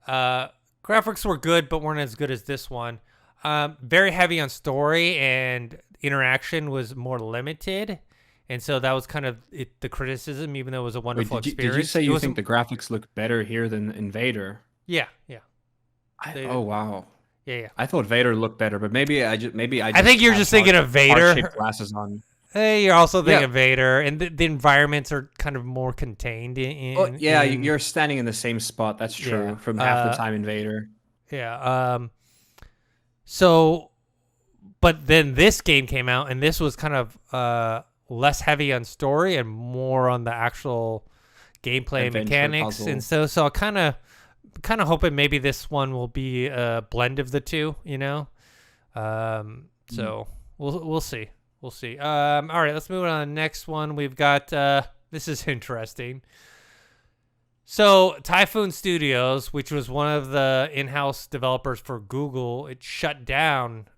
graphics were good, but weren't as good as this one. Very heavy on story, and interaction was more limited. And so that was kind of the criticism, even though it was a wonderful experience. Did you say you think the graphics look better here than in Vader? Yeah. Oh wow. Yeah. I thought Vader looked better, but maybe I just I think you're just thinking of Vader. Heart-shaped glasses on. Hey, you're also thinking of Vader, and the environments are kind of more contained. You're standing in the same spot. That's true. From half the time in Vader. Yeah. So, but then this game came out, and this was kind of less heavy on story and more on the actual gameplay and mechanics, puzzle. And so I kind of hoping maybe this one will be a blend of the two, So we'll see. All right, let's move on to the next one. We've got this is interesting. So Typhoon Studios, which was one of the in-house developers for Google, it shut down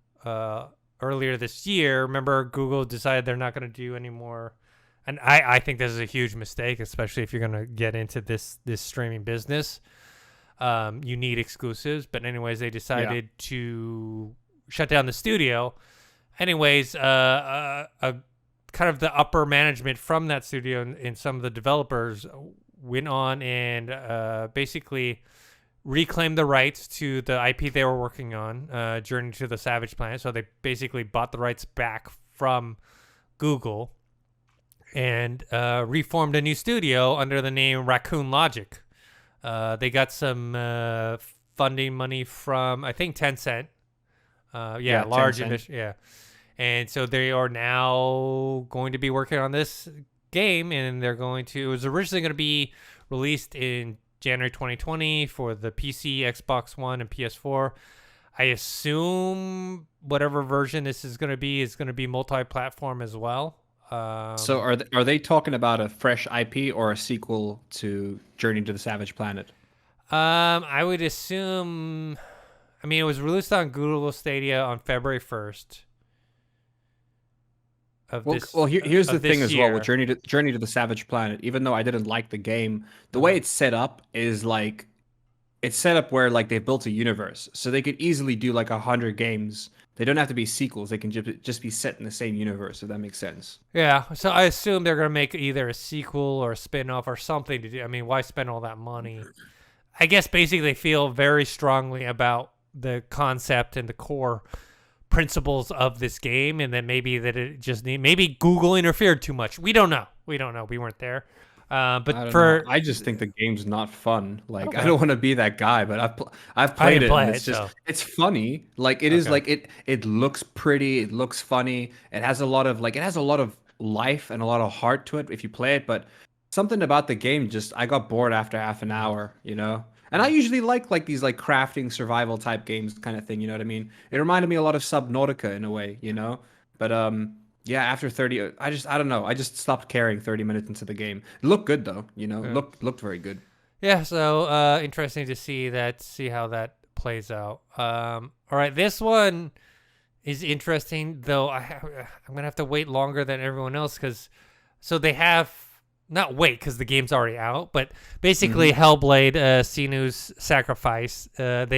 earlier this year. Remember, Google decided they're not going to do any more, and I think this is a huge mistake, especially if you're going to get into this streaming business. You need exclusives, but anyways, they decided to shut down the studio. Anyways, kind of the upper management from that studio and some of the developers went on and basically reclaimed the rights to the IP they were working on, Journey to the Savage Planet. So they basically bought the rights back from Google and reformed a new studio under the name Raccoon Logic. They got some funding money from, I think, Tencent. Large Tencent. And so they are now going to be working on this game, and it was originally going to be released in January 2020 for the PC, Xbox One, and PS4. I assume whatever version this is going to be multi-platform as well. So are they talking about a fresh IP or a sequel to Journey to the Savage Planet? I would assume. I mean, it was released on Google Stadia on February 1st. Here's the thing as well with year. Journey to the Savage Planet. Even though I didn't like the game, the way it's set up is like it's set up where like they built a universe, so they could easily do like 100 games. They don't have to be sequels. They can just be set in the same universe, if that makes sense. Yeah, so I assume they're going to make either a sequel or a spin-off or something to do. I mean, why spend all that money? I guess basically they feel very strongly about the concept and the core principles of this game, and then maybe that it just maybe Google interfered too much. We don't know. We weren't there. I just think the game's not fun. Like Okay. I don't want to be that guy, but I've played it. And It's just it's funny. Like it is like it looks pretty. It looks funny. It has a lot of life and a lot of heart to it if you play it. But something about the game I got bored after half an hour. And I usually like these like crafting survival type games kind of thing. You know what I mean? It reminded me a lot of Subnautica in a way. But yeah, after 30, I don't know. I just stopped caring 30 minutes into the game. It looked good though, looked very good. Yeah, so interesting to see how that plays out. All right, this one is interesting though. I'm gonna have to wait longer than everyone else because they have not wait because the game's already out, but basically Hellblade, Senua's Sacrifice. Senua.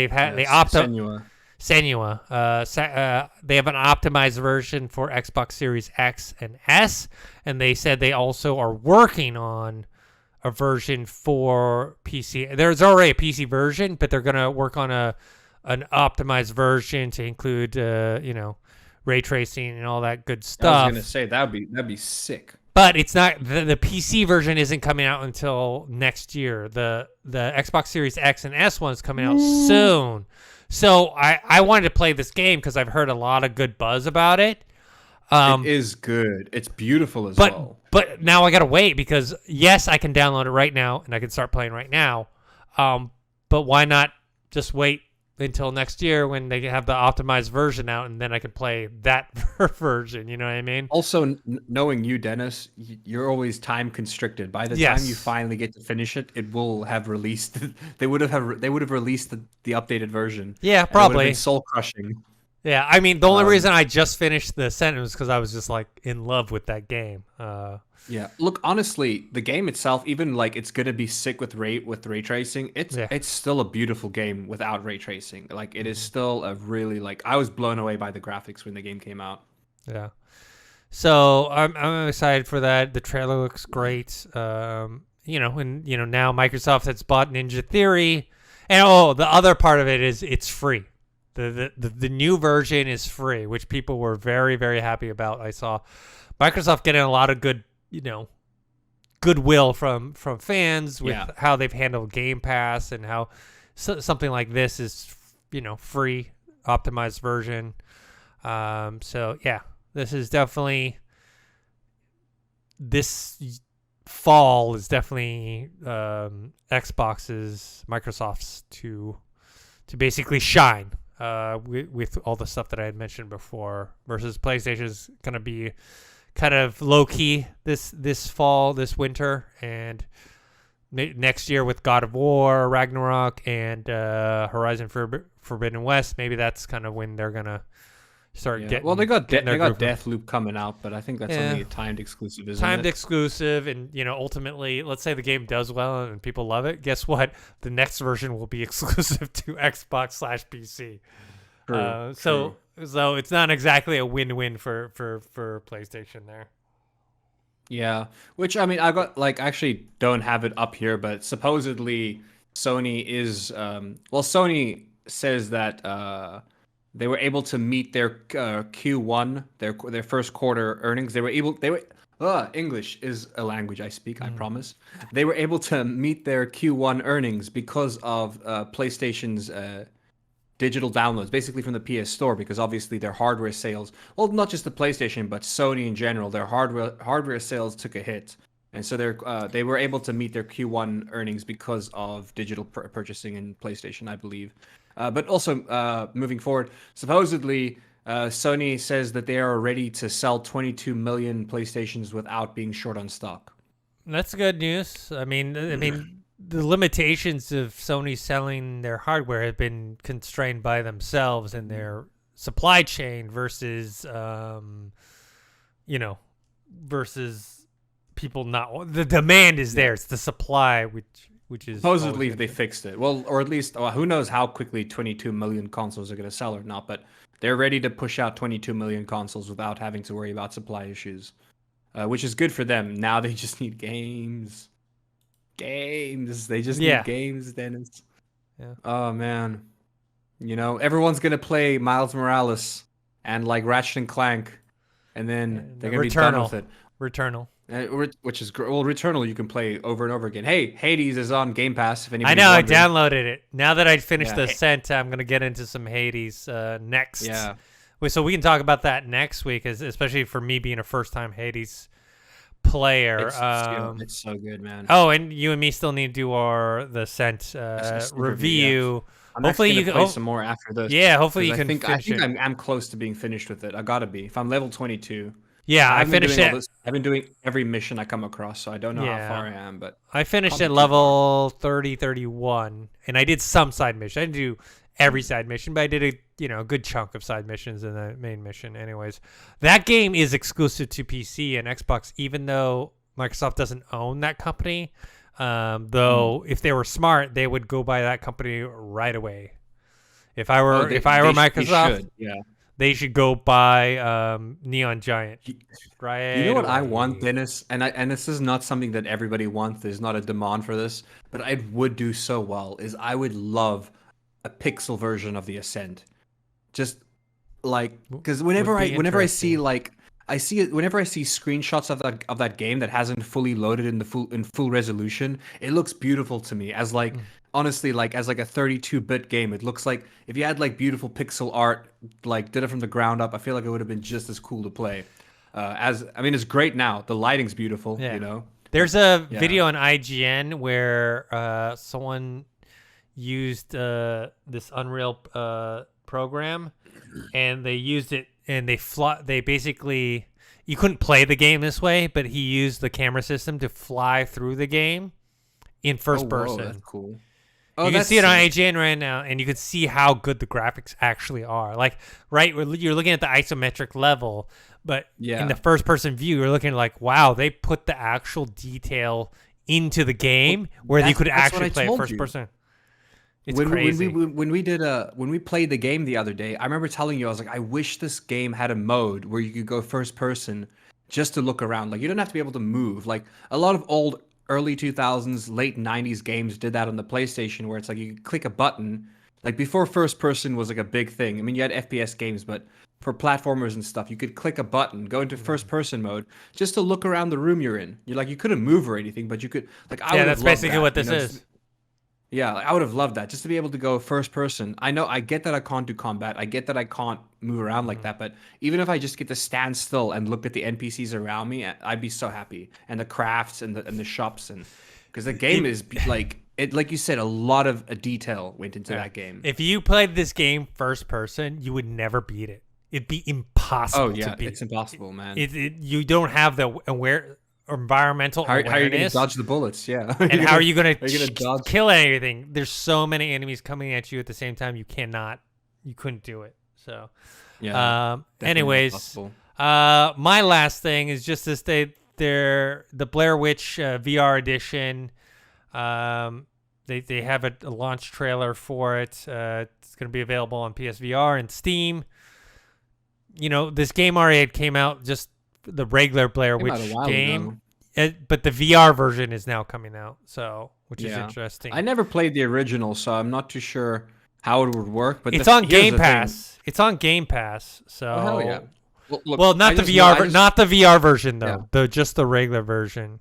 They have an optimized version for Xbox Series X and S, and they said they also are working on a version for PC. There's already a PC version, but they're gonna work on an optimized version to include ray tracing and all that good stuff. I was gonna say that'd be sick. But it's not the PC version isn't coming out until next year. The Xbox Series X and S one is coming out soon. So I wanted to play this game because I've heard a lot of good buzz about it. It is good. It's beautiful as well. But now I gotta wait because yes, I can download it right now and I can start playing right now. But why not just wait until next year when they have the optimized version out, and then I can play that version. You know what I mean? Also, knowing you, Dennis, you're always time constricted. By the time you finally get to finish it, it will have released. They would have released the updated version. Yeah, probably. Soul crushing. Yeah, I mean, the only reason I just finished the sentence because I was just like in love with that game. Yeah, look, honestly, the game itself, even like it's gonna be sick with ray tracing, it's still a beautiful game without ray tracing. Like it is still a really I was blown away by the graphics when the game came out. Yeah, so I'm excited for that. The trailer looks great. Now Microsoft has bought Ninja Theory, and the other part of it is it's free. The new version is free, which people were very, very happy about. I saw Microsoft getting a lot of goodwill from fans with how they've handled Game Pass and how something like this is free optimized version. So yeah, this is definitely this fall is definitely Microsoft's to basically shine with all the stuff that I had mentioned before versus PlayStation's gonna be kind of low key this fall, this winter, and next year with God of War, Ragnarok, and Horizon Forbidden West, maybe that's kind of when they're gonna start getting. Well, they got Deathloop coming out, but I think that's only a timed exclusive, isn't it? Timed exclusive, and ultimately, let's say the game does well and people love it. Guess what? The next version will be exclusive to Xbox/PC. True. So it's not exactly a win-win for PlayStation there. Yeah, which I mean, I actually don't have it up here, but supposedly Sony is Sony says that they were able to meet their Q1, their first quarter earnings. English is a language I speak, I promise. They were able to meet their Q1 earnings because of PlayStation's digital downloads, basically from the PS Store, because obviously their hardware sales, well, not just the PlayStation, but Sony in general, their hardware sales took a hit. And so they were able to meet their Q1 earnings because of digital purchasing in PlayStation, I believe. But also, moving forward, supposedly Sony says that they are ready to sell 22 million PlayStations without being short on stock. That's good news. I mean, the limitations of Sony selling their hardware have been constrained by themselves and their supply chain versus, versus people not. The demand is there. It's the supply, which is supposedly they fixed it. Well, or at least who knows how quickly 22 million consoles are going to sell or not. But they're ready to push out 22 million consoles without having to worry about supply issues, which is good for them. Now they just need games. They just need games, Dennis. Yeah. Oh man, everyone's gonna play Miles Morales and like Ratchet and Clank, and then they're gonna be done with it. Returnal. Which is great. Well, Returnal you can play over and over again. Hey, Hades is on Game Pass. If anybody's I know, wondering. I downloaded it. Now that I finished the Ascent, I'm gonna get into some Hades next. Yeah. So we can talk about that next week, especially for me being a first-time Hades player. It's so good, man. Oh, and you and me still need to do the Ascent review. I'm hopefully you can play some more after this. Yeah, hopefully you can. I think I'm close to being finished with it. I gotta be. If I'm level 22. Yeah, I finished it. I've been doing every mission I come across, so I don't know how far I am, but I finished at level 30, 31, and I did some side missions. I didn't do every side mission, but I did a good chunk of side missions in the main mission. Anyways, that game is exclusive to PC and Xbox, even though Microsoft doesn't own that company. Though if they were smart, they would go buy that company right away. If I were Microsoft, they should go buy Neon Giant. Right. You know what I want, Dennis? And this is not something that everybody wants. There's not a demand for this, but I would do so well. Is I would love a pixel version of the Ascent. Just like because whenever I see screenshots of that game that hasn't fully loaded in full resolution, it looks beautiful to me. As like honestly, like as like a 32-bit game, it looks like if you had like beautiful pixel art, like did it from the ground up, I feel like it would have been just as cool to play. It's great now. The lighting's beautiful. Yeah. There's a video on IGN where someone used this Unreal program, and they used it, and they basically, you couldn't play the game this way, but he used the camera system to fly through the game in first person. That's cool. You can see it on IGN right now, and you can see how good the graphics actually are. Like, right, you're looking at the isometric level, but in the first-person view, you're looking like, wow, they put the actual detail into the game where you could actually play first-person. It's crazy. When we played the game the other day, I remember telling you, I was like, I wish this game had a mode where you could go first-person just to look around. Like, you don't have to be able to move. Like, a lot of old early 2000s, late 90s games did that on the PlayStation, where it's like you could click a button. Like before first person was like a big thing. I mean, you had FPS games, but for platformers and stuff, you could click a button, go into first person mode just to look around the room you're in. You're like, you couldn't move or anything, but you could like, that's basically what this is. Yeah, I would have loved that, just to be able to go first person. I know, I get that I can't do combat. I get that I can't move around like that. But even if I just get to stand still and look at the NPCs around me, I'd be so happy. And the crafts and the shops, and because the game is like like you said, a lot of detail went into that game. If you played this game first person, you would never beat it. It'd be impossible. Oh yeah, to beat. It's impossible, man. You don't have the environmental awareness. How are you gonna dodge the bullets? Yeah. And how are you gonna kill anything? There's so many enemies coming at you at the same time. You couldn't do it. So, anyways, my last thing is just this day. The Blair Witch VR edition. They have a launch trailer for it. It's gonna be available on PSVR and Steam. You know, this game already came out, just the regular Blair Witch game, but the VR version is now coming out, which is interesting. I never played the original, so I'm not too sure how it would work. But it's on Game Pass. It's on Game Pass. So hell yeah. Well, not the VR, not the VR version though. Just the regular version.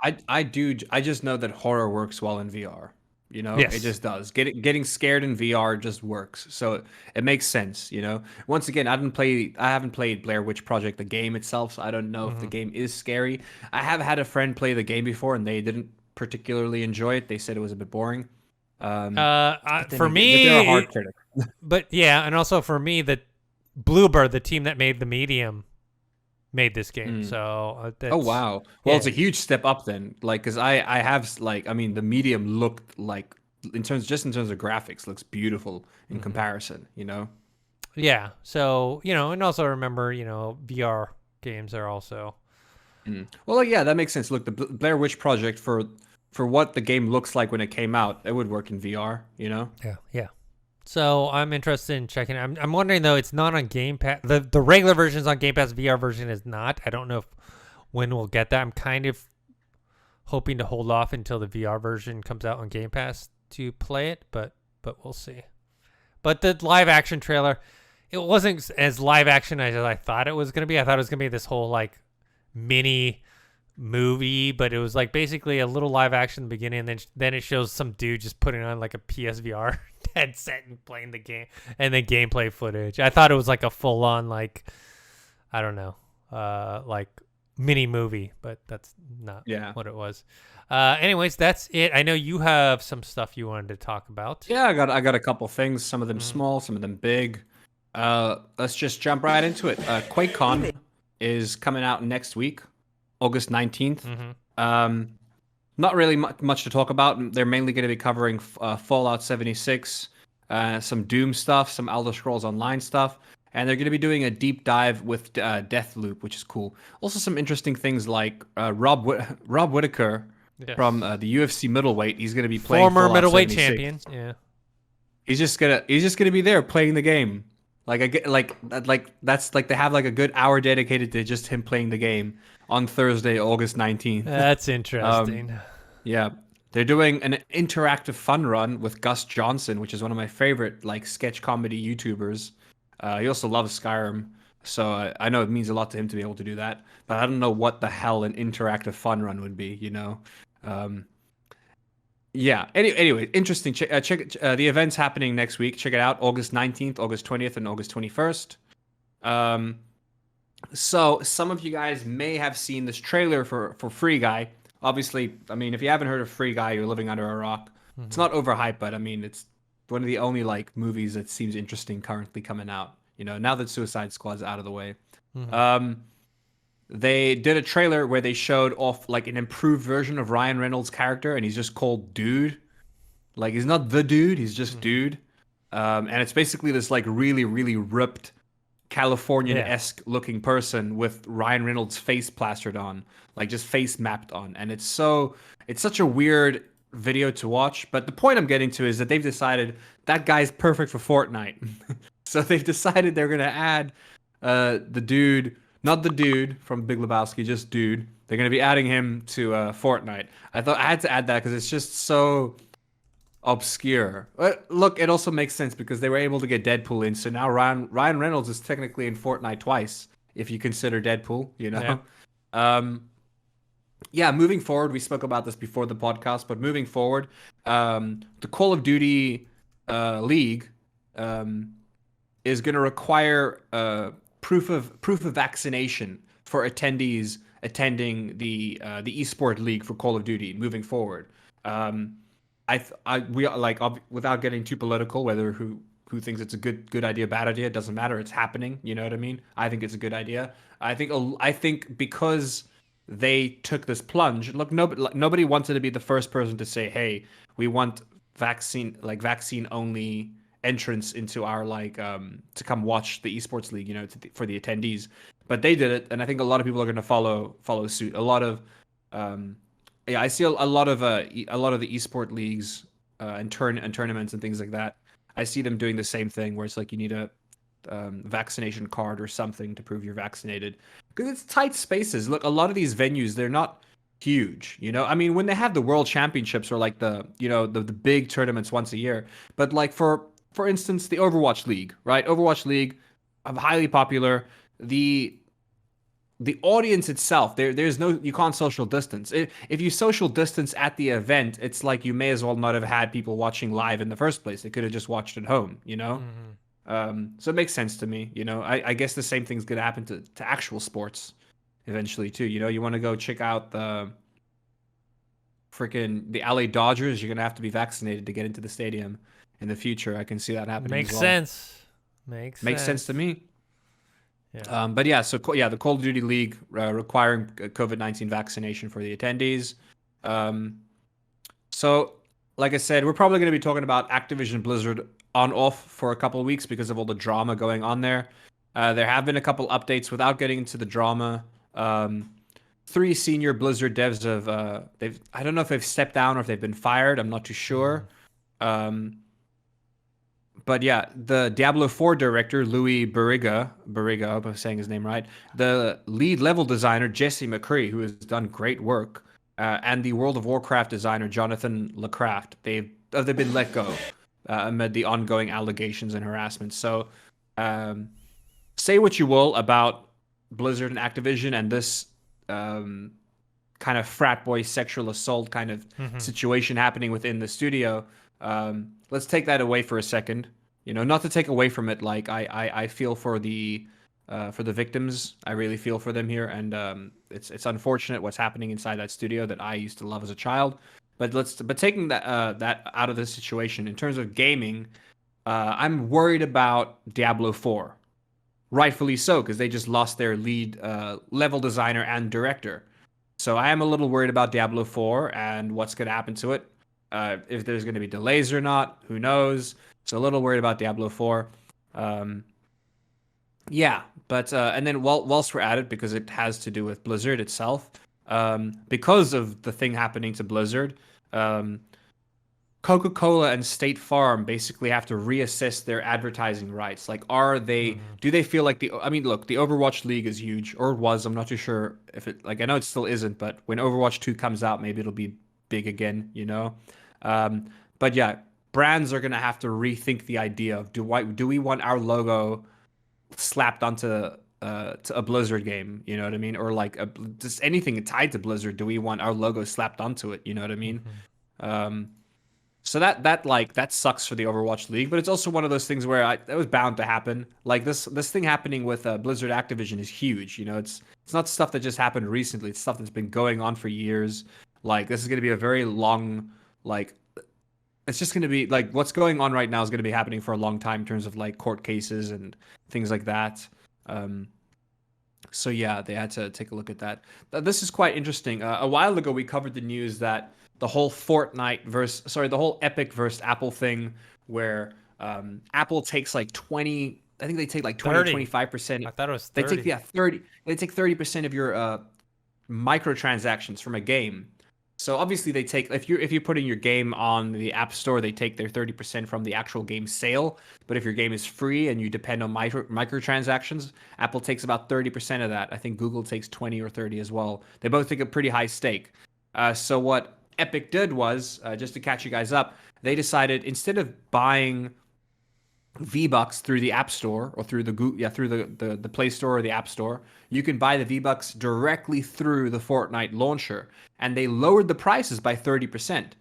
I just know that horror works well in VR. You know, Yes. it just does. Getting scared in VR just works. So it makes sense, you know. Once again, I haven't played Blair Witch Project, the game itself, so I don't know if the game is scary. I have had a friend play the game before and they didn't particularly enjoy it. They said it was a bit boring. But then For again, they're a me, hard critic. but yeah, and also for me, the Bluebird, the team that made the Medium, made this game. So that's, Oh wow. Well, it's yeah. a huge step up then. Like, cause I have like, I mean, the Medium looked like in terms of graphics, looks beautiful in comparison. You know. Yeah. So, and also remember, VR games are also. Well, like, yeah, that makes sense. Look, the Blair Witch Project for what the game looks like when it came out, it would work in VR. You know. Yeah. Yeah. So I'm interested in checking. I'm wondering though, it's not on Game Pass. The regular version's on Game Pass. VR version is not. I don't know when we'll get that. I'm kind of hoping to hold off until the VR version comes out on Game Pass to play it, but we'll see. But the live action trailer, it wasn't as live action as I thought it was gonna be. I thought it was gonna be this whole like mini movie, but it was like basically a little live action in the beginning, and then it shows some dude just putting on like a PSVR headset and playing the game, and then gameplay footage. I thought it was like a full on like, I don't know, like mini movie, but that's not what it was. Anyways, that's it. I know you have some stuff you wanted to talk about. Yeah, I got a couple things. Some of them small, some of them big. Let's just jump right into it. QuakeCon is coming out next week, August 19th. Not really much to talk about. They're mainly going to be covering Fallout 76, some Doom stuff, some Elder Scrolls Online stuff, and they're going to be doing a deep dive with Deathloop, which is cool. Also, some interesting things like Rob Whitaker from the UFC middleweight. He's going to be playing former Fallout middleweight 76. champion. Yeah, he's just gonna be there playing the game. Like I get like that's like they have like a good hour dedicated to just him playing the game on Thursday, August 19th. That's interesting. Yeah. They're doing an interactive fun run with Gus Johnson, which is one of my favorite like sketch comedy YouTubers. He also loves Skyrim, so I know it means a lot to him to be able to do that. But I don't know what the hell an interactive fun run would be, you know. Yeah. Anyway, interesting. Check the event's happening next week. Check it out. August 19th, August 20th, and August 21st. So some of you guys may have seen this trailer for Free Guy. Obviously, I mean, if you haven't heard of Free Guy, you're living under a rock. It's not overhyped, but I mean, it's one of the only like movies that seems interesting currently coming out. You know, now that Suicide Squad's out of the way. They did a trailer where they showed off like an improved version of Ryan Reynolds' character, and he's just called Dude. Like he's not the dude, he's just Dude. And it's basically this like really, really ripped Californian-esque looking person with Ryan Reynolds' face plastered on, like just face mapped on. And it's such a weird video to watch. But the point I'm getting to is that they've decided that guy's perfect for Fortnite. So they've decided they're gonna add the dude. Not the dude from Big Lebowski, just Dude. They're going to be adding him to Fortnite. I thought I had to add that because it's just so obscure. But look, it also makes sense because they were able to get Deadpool in. So now Ryan Reynolds is technically in Fortnite twice, if you consider Deadpool, you know? Yeah, moving forward, we spoke about this before the podcast, but moving forward, the Call of Duty League is going to require proof of vaccination for attendees attending the esport league for Call of Duty moving forward. Without getting too political, whether who thinks it's a good idea, bad idea, it doesn't matter. It's happening. You know what I mean? I think it's a good idea. I think because they took this plunge. Look, nobody wanted to be the first person to say, "Hey, we want vaccine only entrance into our to come watch the esports league," you know, for the attendees. But they did it, and I think a lot of people are going to follow suit. A lot of I see a lot of the esport leagues and tournaments and things like that. I see them doing the same thing where it's like you need a vaccination card or something to prove you're vaccinated, because it's tight spaces. Look, a lot of these venues, they're not huge, you know. I mean, when they have the world championships or like the big tournaments once a year, but like for instance, the Overwatch League, right? Overwatch League, highly popular. The the audience itself, there's no, you can't social distance. If you social distance at the event, it's like you may as well not have had people watching live in the first place. They could have just watched at home, you know? So it makes sense to me, you know? I guess the same thing's gonna happen to actual sports eventually too. You know, you want to go check out the LA Dodgers, you're gonna have to be vaccinated to get into the stadium in the future. I can see that happening. Makes as well. sense. Makes sense to me. Yeah. But yeah, so the Call of Duty League requiring COVID-19 vaccination for the attendees. So, like I said, we're probably going to be talking about Activision Blizzard on off for a couple of weeks because of all the drama going on there. There have been a couple updates without getting into the drama. 3 senior Blizzard devs have I don't know if they've stepped down or if they've been fired. I'm not too sure. But yeah, the Diablo 4 director, Louis Barriga, I hope I'm saying his name right, the lead level designer, Jesse McCree, who has done great work, and the World of Warcraft designer, Jonathan LeCraft, they've been let go amid the ongoing allegations and harassment. So say what you will about Blizzard and Activision and this kind of frat boy sexual assault kind of situation happening within the studio. Let's take that away for a second. You know, not to take away from it. Like I feel for the victims. I really feel for them here, and it's unfortunate what's happening inside that studio that I used to love as a child. But taking that out of the situation in terms of gaming, I'm worried about Diablo 4, rightfully so, because they just lost their lead level designer and director. So I am a little worried about Diablo 4 and what's going to happen to it. If there's going to be delays or not, who knows? So a little worried about Diablo 4. Yeah, but and then whilst we're at it, because it has to do with Blizzard itself, because of the thing happening to Blizzard, Coca-Cola and State Farm basically have to reassess their advertising rights. Like, do they feel like I mean, look, the Overwatch League is huge, or it was. I'm not too sure if it, like, I know it still isn't, but when Overwatch 2 comes out, maybe it'll be big again, you know? But yeah, brands are going to have to rethink the idea of do we want our logo slapped onto a Blizzard game, you know what I mean? Or like just anything tied to Blizzard, do we want our logo slapped onto it, you know what I mean? So that sucks for the Overwatch League, but it's also one of those things where that was bound to happen. Like this thing happening with Blizzard Activision is huge, you know? It's not stuff that just happened recently. It's stuff that's been going on for years. Like, this is going to be a very long, like, it's just going to be, like, what's going on right now is going to be happening for a long time in terms of, like, court cases and things like that. So, yeah, they had to take a look at that. This is quite interesting. A while ago, we covered the news that the whole the whole Epic versus Apple thing, where Apple takes, like, 20, I think they take, like, 20, 25%. I thought it was 30. They take, 30. They take 30% of your microtransactions from a game. So obviously they take, if you're putting your game on the App Store, they take their 30% from the actual game sale. But if your game is free and you depend on microtransactions, Apple takes about 30% of that. I think Google takes 20 or 30 as well. They both take a pretty high stake. So what Epic did was, just to catch you guys up, they decided instead of buying V-Bucks through the App Store or through the Play Store or the App Store, you can buy the V-Bucks directly through the Fortnite launcher. And they lowered the prices by 30%.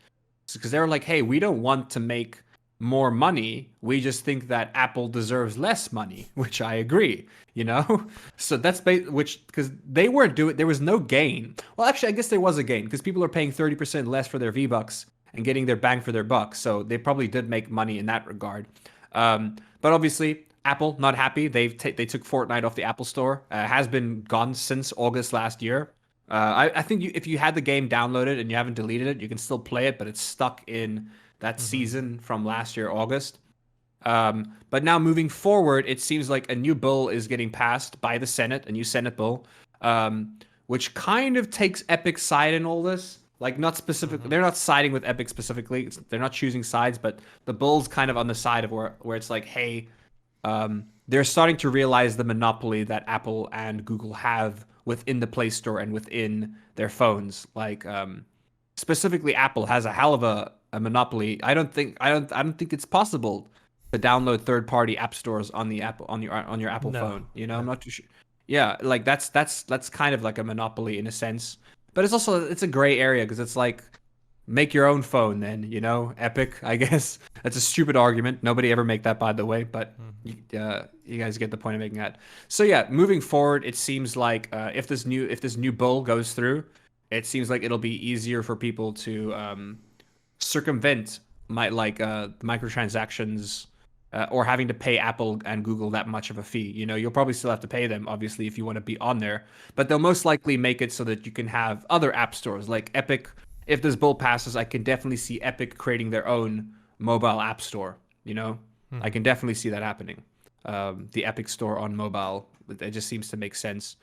Because they were like, hey, we don't want to make more money. We just think that Apple deserves less money, which I agree, you know? So that's because they weren't there was no gain. Well, actually, I guess there was a gain because people are paying 30% less for their V-Bucks and getting their bang for their buck. So they probably did make money in that regard. But obviously, Apple not happy. They took Fortnite off the Apple Store. Has been gone since August last year. I think if you had the game downloaded and you haven't deleted it, you can still play it, but it's stuck in that season from last year, August. But now moving forward, it seems like a new bill is getting passed by the Senate, a new Senate bill, which kind of takes Epic's side in all this. Like, not specifically, they're not siding with Epic specifically. They're not choosing sides, but the bill's kind of on the side of where it's like, hey, they're starting to realize the monopoly that Apple and Google have within the Play Store and within their phones. Like, specifically, Apple has a hell of a monopoly. I don't think it's possible to download third-party app stores on the Apple on your Apple phone. You know, I'm not too sure. Yeah, like that's kind of like a monopoly in a sense. But it's a gray area because it's like make your own phone then, Epic, I guess. That's a stupid argument. Nobody ever make that, by the way, but you guys get the point of making that. So yeah, moving forward, it seems like if this new bull goes through, it seems like it'll be easier for people to circumvent microtransactions or having to pay Apple and Google that much of a fee. You'll probably still have to pay them, obviously, if you want to be on there, but they'll most likely make it so that you can have other app stores like Epic. If this bill passes, I can definitely see Epic creating their own mobile app store. I can definitely see that happening. The Epic store on mobile, it just seems to make sense.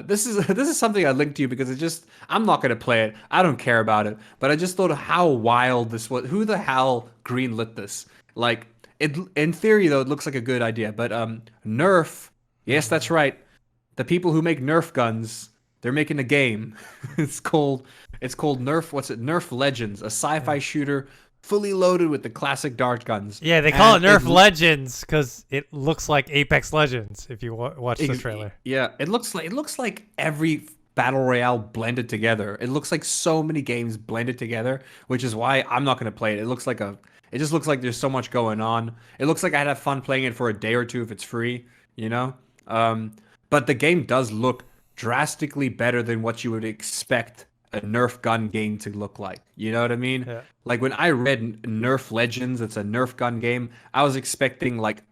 This is something I linked to you because I'm not gonna play it. I don't care about it. But I just thought of how wild this was. Who the hell greenlit this? Like it in theory though, it looks like a good idea. But Nerf, yes, that's right. The people who make Nerf guns, they're making a game. It's called Nerf. What's it? Nerf Legends, a sci-fi shooter fully loaded with the classic dart guns. Yeah, they call it Nerf Legends because it looks like Apex Legends. If you watch the trailer, yeah, it looks like every battle royale blended together. It looks like so many games blended together, which is why I'm not going to play it. It just looks like there's so much going on. It looks like I'd have fun playing it for a day or two if it's free, But the game does look drastically better than what you would expect a Nerf gun game to look like. You know what I mean? Yeah. Like when I read Nerf Legends, it's a Nerf gun game, I was expecting like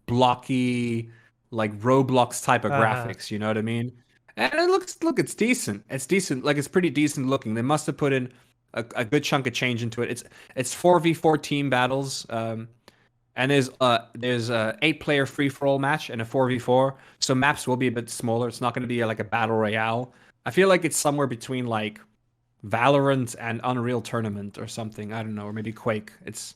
blocky, like Roblox type of graphics, you know what I mean? And it's decent. It's decent. Like it's pretty decent looking. They must have put in a good chunk of change into it. It's 4v4 team battles. And there's a 8-player free-for-all match and a 4v4. So maps will be a bit smaller. It's not going to be like a battle royale. I feel like it's somewhere between like Valorant and Unreal Tournament or something. I don't know, or maybe Quake. It's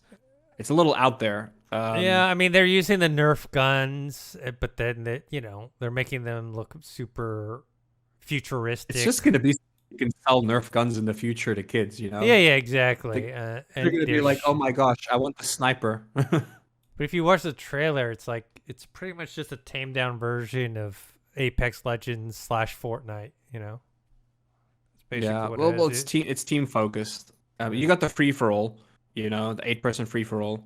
a little out there. Yeah, I mean they're using the Nerf guns, but then they're making them look super futuristic. It's just going to be you can sell Nerf guns in the future to kids, Yeah, exactly. They're going to be like, oh my gosh, I want the sniper. But if you watch the trailer, it's pretty much just a tamed down version of Apex Legends / Fortnite. It's basically what it is. It's team focused. You got the free for all, the 8-person free for all.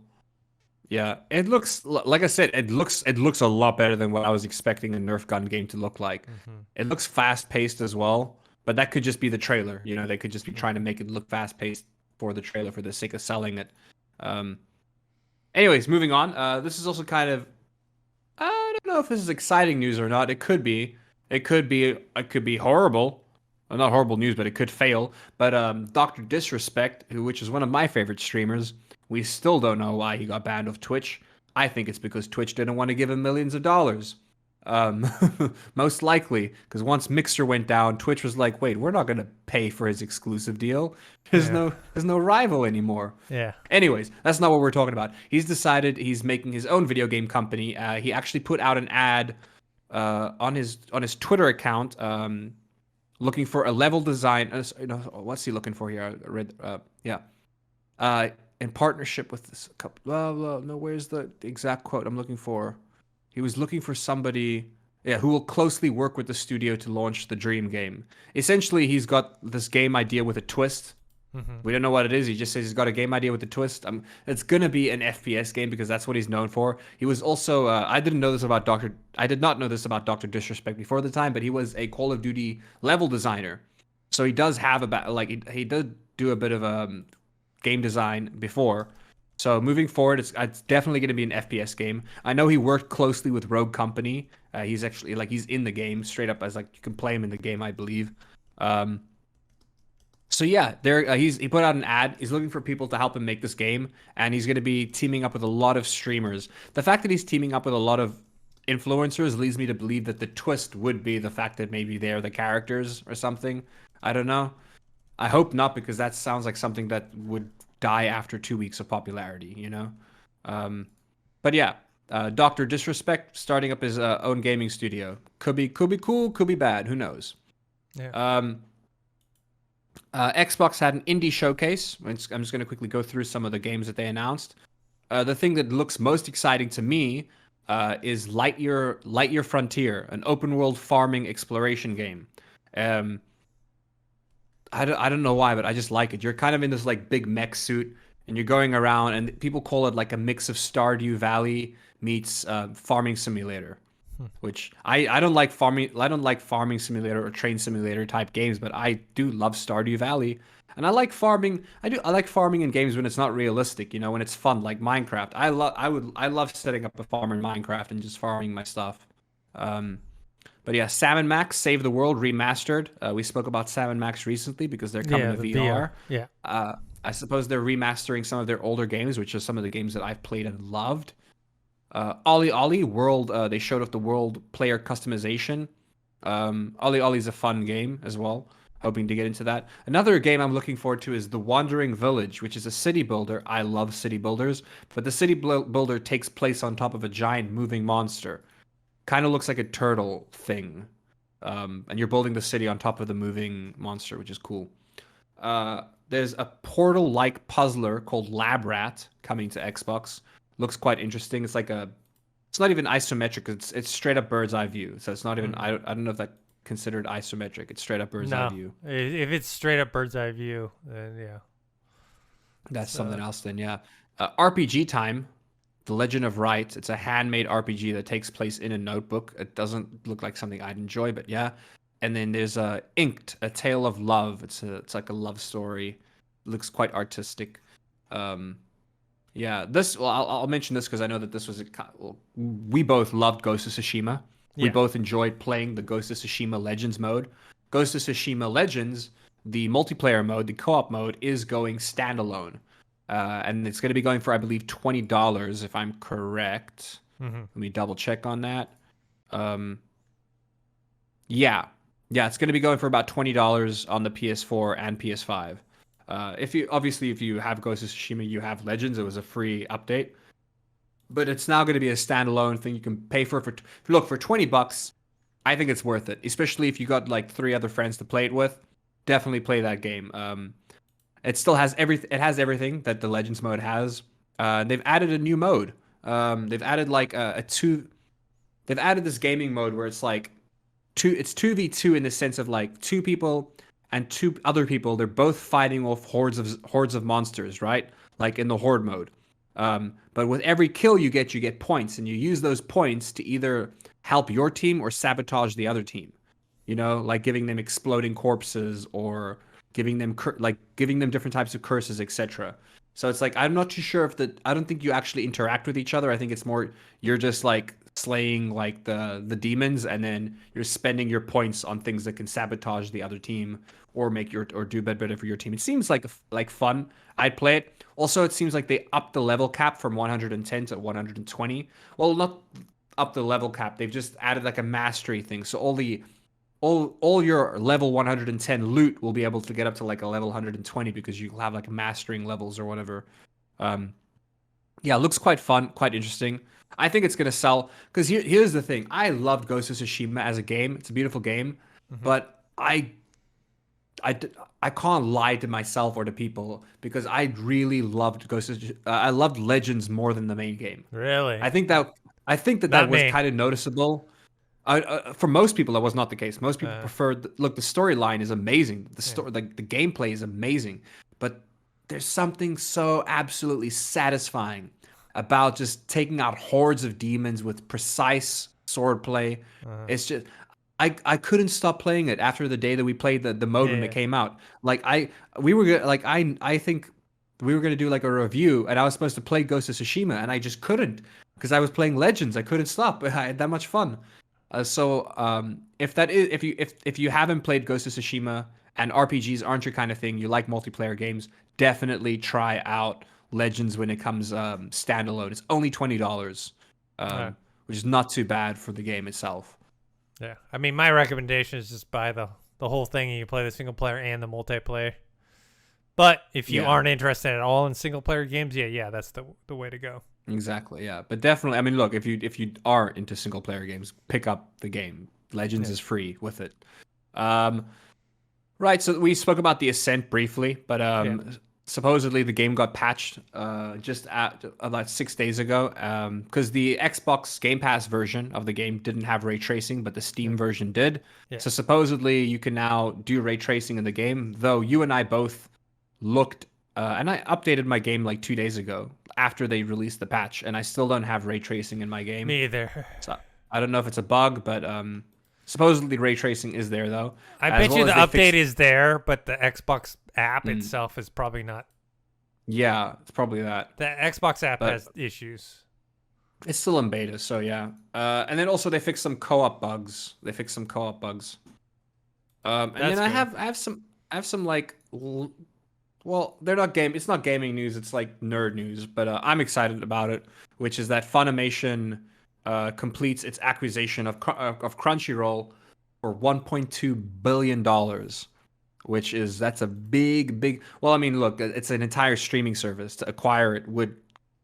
Yeah, it looks like I said, it looks a lot better than what I was expecting a Nerf gun game to look like. Mm-hmm. It looks fast paced as well, but that could just be the trailer. They could just be trying to make it look fast paced for the trailer for the sake of selling it. Anyways, moving on. This is also kind of, I don't know if this is exciting news or not. It could be. It could be horrible. Well, not horrible news, but it could fail. But Dr. Disrespect, which is one of my favorite streamers, we still don't know why he got banned off Twitch. I think it's because Twitch didn't want to give him millions of dollars. Most likely, because once Mixer went down, Twitch was like, "Wait, we're not going to pay for his exclusive deal. There's no rival anymore." Yeah. Anyways, that's not what we're talking about. He's decided he's making his own video game company. He actually put out an ad on his Twitter account, looking for a level design. What's he looking for here? I read. In partnership with this couple. No, where's the exact quote I'm looking for? He was looking for somebody, who will closely work with the studio to launch the dream game. Essentially, he's got this game idea with a twist. Mm-hmm. We don't know what it is. He just says he's got a game idea with a twist. It's gonna be an FPS game because that's what he's known for. He was also, I did not know this about Dr. Disrespect before the time, but he was a Call of Duty level designer. So he does have he does do a bit of game design before. So moving forward, it's definitely going to be an FPS game. I know he worked closely with Rogue Company. He's actually he's in the game straight up as you can play him in the game, I believe. So yeah, he put out an ad. He's looking for people to help him make this game, and he's going to be teaming up with a lot of streamers. The fact that he's teaming up with a lot of influencers leads me to believe that the twist would be the fact that maybe they're the characters or something. I don't know. I hope not, because that sounds like something that would die after 2 weeks of popularity, But yeah, Dr. Disrespect starting up his own gaming studio. Could be cool, could be bad. Who knows? Yeah. Xbox had an indie showcase. I'm just going to quickly go through some of the games that they announced. The thing that looks most exciting to me is Lightyear Frontier, an open world farming exploration game. I don't know why, but I just like it. You're kind of in this like big mech suit, and you're going around, and people call it like a mix of Stardew Valley meets farming simulator. Which I don't like farming. I don't like farming simulator or train simulator type games, but I do love Stardew Valley, and I like farming. I like farming in games when it's not realistic. You know, when it's fun, like Minecraft. I love setting up a farm in Minecraft and just farming my stuff. But yeah, Sam and Max Save the World Remastered. We spoke about Sam and Max recently because they're coming to the VR. Yeah. I suppose they're remastering some of their older games, which are some of the games that I've played and loved. Ollie Ollie World. They showed off the world player customization. Ollie Ollie's a fun game as well. Hoping to get into that. Another game I'm looking forward to is The Wandering Village, which is a city builder. I love city builders, but the city builder takes place on top of a giant moving monster. Kind of looks like a turtle thing. And you're building the city on top of the moving monster, which is cool. There's a Portal-like puzzler called Lab Rat coming to Xbox. Looks quite interesting. It's like it's not even isometric. It's straight up bird's eye view. So it's not even. I don't know if that's considered isometric. It's straight up bird's eye view. If it's straight up bird's eye view, then yeah. That's something else. Then yeah. RPG time. The Legend of Wright. It's a handmade RPG that takes place in a notebook. It doesn't look like something I'd enjoy, but yeah. And then there's Inked, A Tale of Love. It's like a love story. It looks quite artistic. Yeah, I'll mention this because I know that this was we both loved Ghost of Tsushima. We both enjoyed playing the Ghost of Tsushima Legends mode. Ghost of Tsushima Legends, the multiplayer mode, the co-op mode, is going standalone. And it's going to be going for, I believe, $20 if I'm correct. Let me double check on that. Yeah, it's going to be going for about $20 on the PS4 and PS5. If you have Ghost of Tsushima, you have Legends. It was a free update, but it's now going to be a standalone thing. You can pay for $20. I think it's worth it, especially if you got like 3 other friends to play it with. Definitely play that game. It still has everything. It has everything that the Legends mode has. They've added a new mode. They've added like They've added this gaming mode where it's like it's 2v2 in the sense of like 2 people and 2 other people. They're both fighting off hordes of monsters, right? Like in the horde mode. But with every kill you get points, and you use those points to either help your team or sabotage the other team. You know, like giving them exploding corpses or giving them different types of curses, etc. So it's like I'm not too sure I don't think you actually interact with each other. I think it's more you're just like slaying like the demons, and then you're spending your points on things that can sabotage the other team or do better for your team. It seems like fun. I'd play it. Also, it seems like they upped the level cap from 110 to 120. Well, not up the level cap. They've just added like a mastery thing. So all your level 110 loot will be able to get up to like a level 120 because you'll have like mastering levels or whatever. Yeah, it looks quite fun, quite interesting. I think it's going to sell because here's the thing. I loved Ghost of Tsushima as a game. It's a beautiful game, but I can't lie to myself or to people because I really loved I loved Legends more than the main game. Really? I think that was kind of noticeable. For most people, that was not the case. Most people preferred. The storyline is amazing. The gameplay is amazing, but there's something so absolutely satisfying about just taking out hordes of demons with precise swordplay. It's just I couldn't stop playing it after the day that we played the mode when it came out. Like I think we were gonna do like a review, and I was supposed to play Ghost of Tsushima, and I just couldn't because I was playing Legends. I couldn't stop. I had that much fun. If you haven't played Ghost of Tsushima and RPGs aren't your kind of thing, you like multiplayer games, definitely try out Legends when it comes standalone. It's only $20, which is not too bad for the game itself. Yeah, I mean, my recommendation is just buy the whole thing, and you play the single player and the multiplayer. But if you aren't interested at all in single player games, that's the way to go. Exactly, yeah. But definitely, I mean, look, if you are into single player games, pick up the game. Legends is free with it. Right, so we spoke about the Ascent briefly, but supposedly the game got patched just about 6 days ago because the Xbox Game Pass version of the game didn't have ray tracing, but the Steam version did. Yeah. So supposedly you can now do ray tracing in the game, though you and I both looked and I updated my game like 2 days ago after they released the patch, and I still don't have ray tracing in my game. Me either. So I don't know if it's a bug, but supposedly ray tracing is there though. I As bet well you as the they update fixed- is there, but the Xbox app itself is probably not. Yeah, it's probably that. The Xbox app But- has issues. It's still in beta, so yeah. And then also they fixed some co-op bugs. And That's then I good. have some like, well, they're not game. It's not gaming news. It's like nerd news. But I'm excited about it, which is that Funimation completes its acquisition of Crunchyroll for $1.2 billion, that's a big. Well, I mean, look, it's an entire streaming service. To acquire it would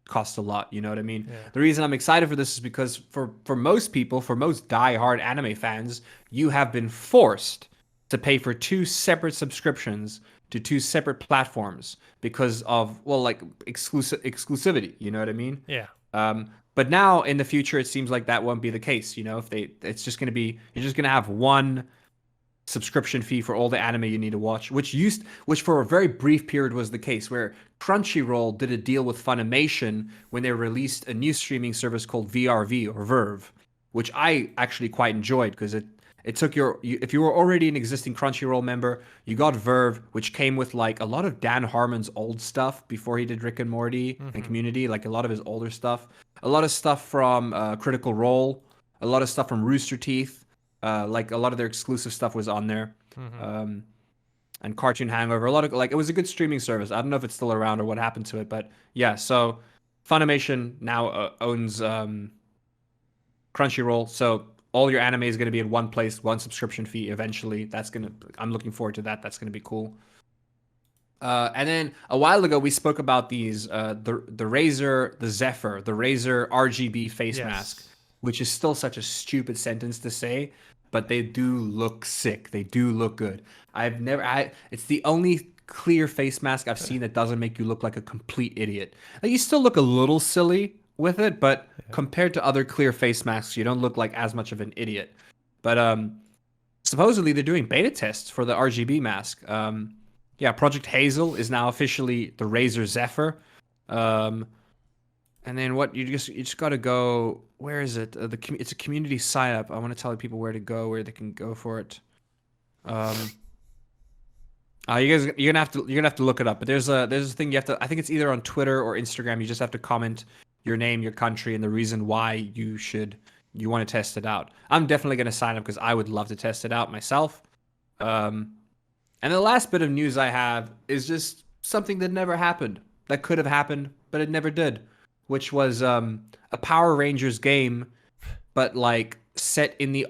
cost a lot. You know what I mean? Yeah. The reason I'm excited for this is because for most people, for most die-hard anime fans, you have been forced to pay for two separate subscriptions to two separate platforms because of exclusivity. You know what I mean? Yeah. But now in the future, it seems like that won't be the case. You know, it's just going to be, you're just going to have one subscription fee for all the anime you need to watch, which for a very brief period was the case, where Crunchyroll did a deal with Funimation when they released a new streaming service called VRV or Verve, which I actually quite enjoyed because it took if you were already an existing Crunchyroll member, you got Verve, which came with like a lot of Dan Harmon's old stuff before he did Rick and Morty and Community, like a lot of his older stuff, a lot of stuff from Critical Role, a lot of stuff from Rooster Teeth. Like a lot of their exclusive stuff was on there, and Cartoon Hangover. A lot of it was a good streaming service. I don't know if it's still around or what happened to it, but yeah. So Funimation now owns Crunchyroll, so all your anime is going to be in one place, one subscription fee. Eventually, I'm looking forward to that. That's gonna be cool. And then a while ago we spoke about these the Razer, the Zephyr, the Razer RGB face mask, which is still such a stupid sentence to say, but they do look sick. They do look good. It's the only clear face mask I've seen that doesn't make you look like a complete idiot. Like, you still look a little silly with it, but compared to other clear face masks, you don't look like as much of an idiot. But supposedly they're doing beta tests for the RGB mask. Project Hazel is now officially the Razer Zephyr. And then what you just got to go. Where is it? It's a community sign up. I want to tell people where to go, where they can go for it. You're gonna have to look it up. But there's a thing you have to. I think it's either on Twitter or Instagram. You just have to comment your name, your country, and the reason why you want to test it out. I'm definitely gonna sign up because I would love to test it out myself. And the last bit of news I have is just something that never happened. That could have happened, but it never did. Which was a Power Rangers game, but like set in the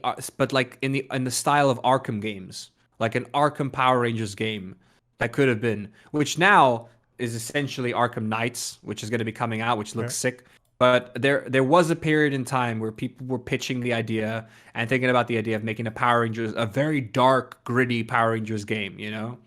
style of Arkham games, like an Arkham Power Rangers game that could have been, which now is essentially Arkham Knights, which is going to be coming out, which looks sick. But there was a period in time where people were pitching the idea and thinking about the idea of making a very dark, gritty Power Rangers game, you know.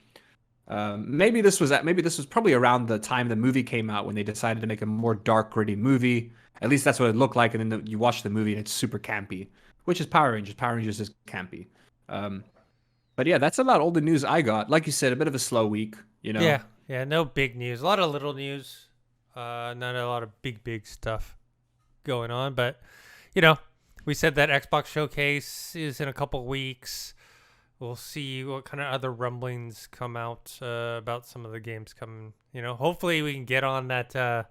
Maybe this was probably around the time the movie came out when they decided to make a more dark, gritty movie. At least that's what it looked like. And then you watch the movie and it's super campy, which is Power Rangers. Power Rangers is campy. But yeah, that's about all the news I got. Like you said, a bit of a slow week, you know. Yeah. No big news. A lot of little news. Not a lot of big stuff going on. But we said that Xbox Showcase is in a couple weeks. We'll see what kind of other rumblings come out about some of the games coming. Hopefully we can get on that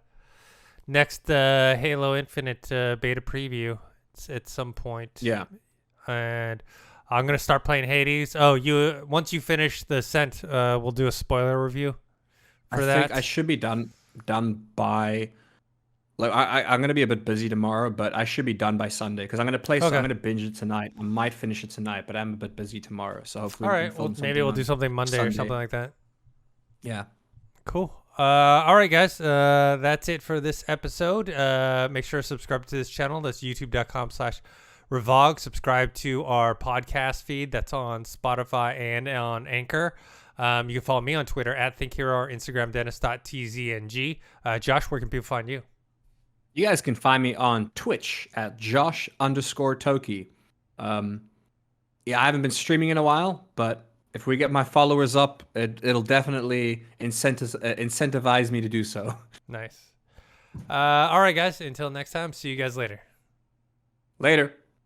next Halo Infinite beta preview at some point. Yeah. And I'm gonna start playing Hades. Oh, once you finish the Ascent, we'll do a spoiler review for that. I think I should be done by. Like I'm gonna be a bit busy tomorrow, but I should be done by Sunday because I'm gonna play. So I'm gonna binge it tonight. I might finish it tonight, but I'm a bit busy tomorrow. So hopefully, all right. Well, maybe we'll do something Monday or something like that. Yeah. Cool. All right, guys. That's it for this episode. Make sure to subscribe to this channel. That's youtube.com/Revog. Subscribe to our podcast feed. That's on Spotify and on Anchor. You can follow me on Twitter at ThinkHero or Instagram Dennis.tzng. Josh, where can people find you? You guys can find me on Twitch at Josh_Toki. Yeah, I haven't been streaming in a while, but if we get my followers up, it'll definitely incentivize me to do so. Nice. All right, guys. Until next time, see you guys later. Later.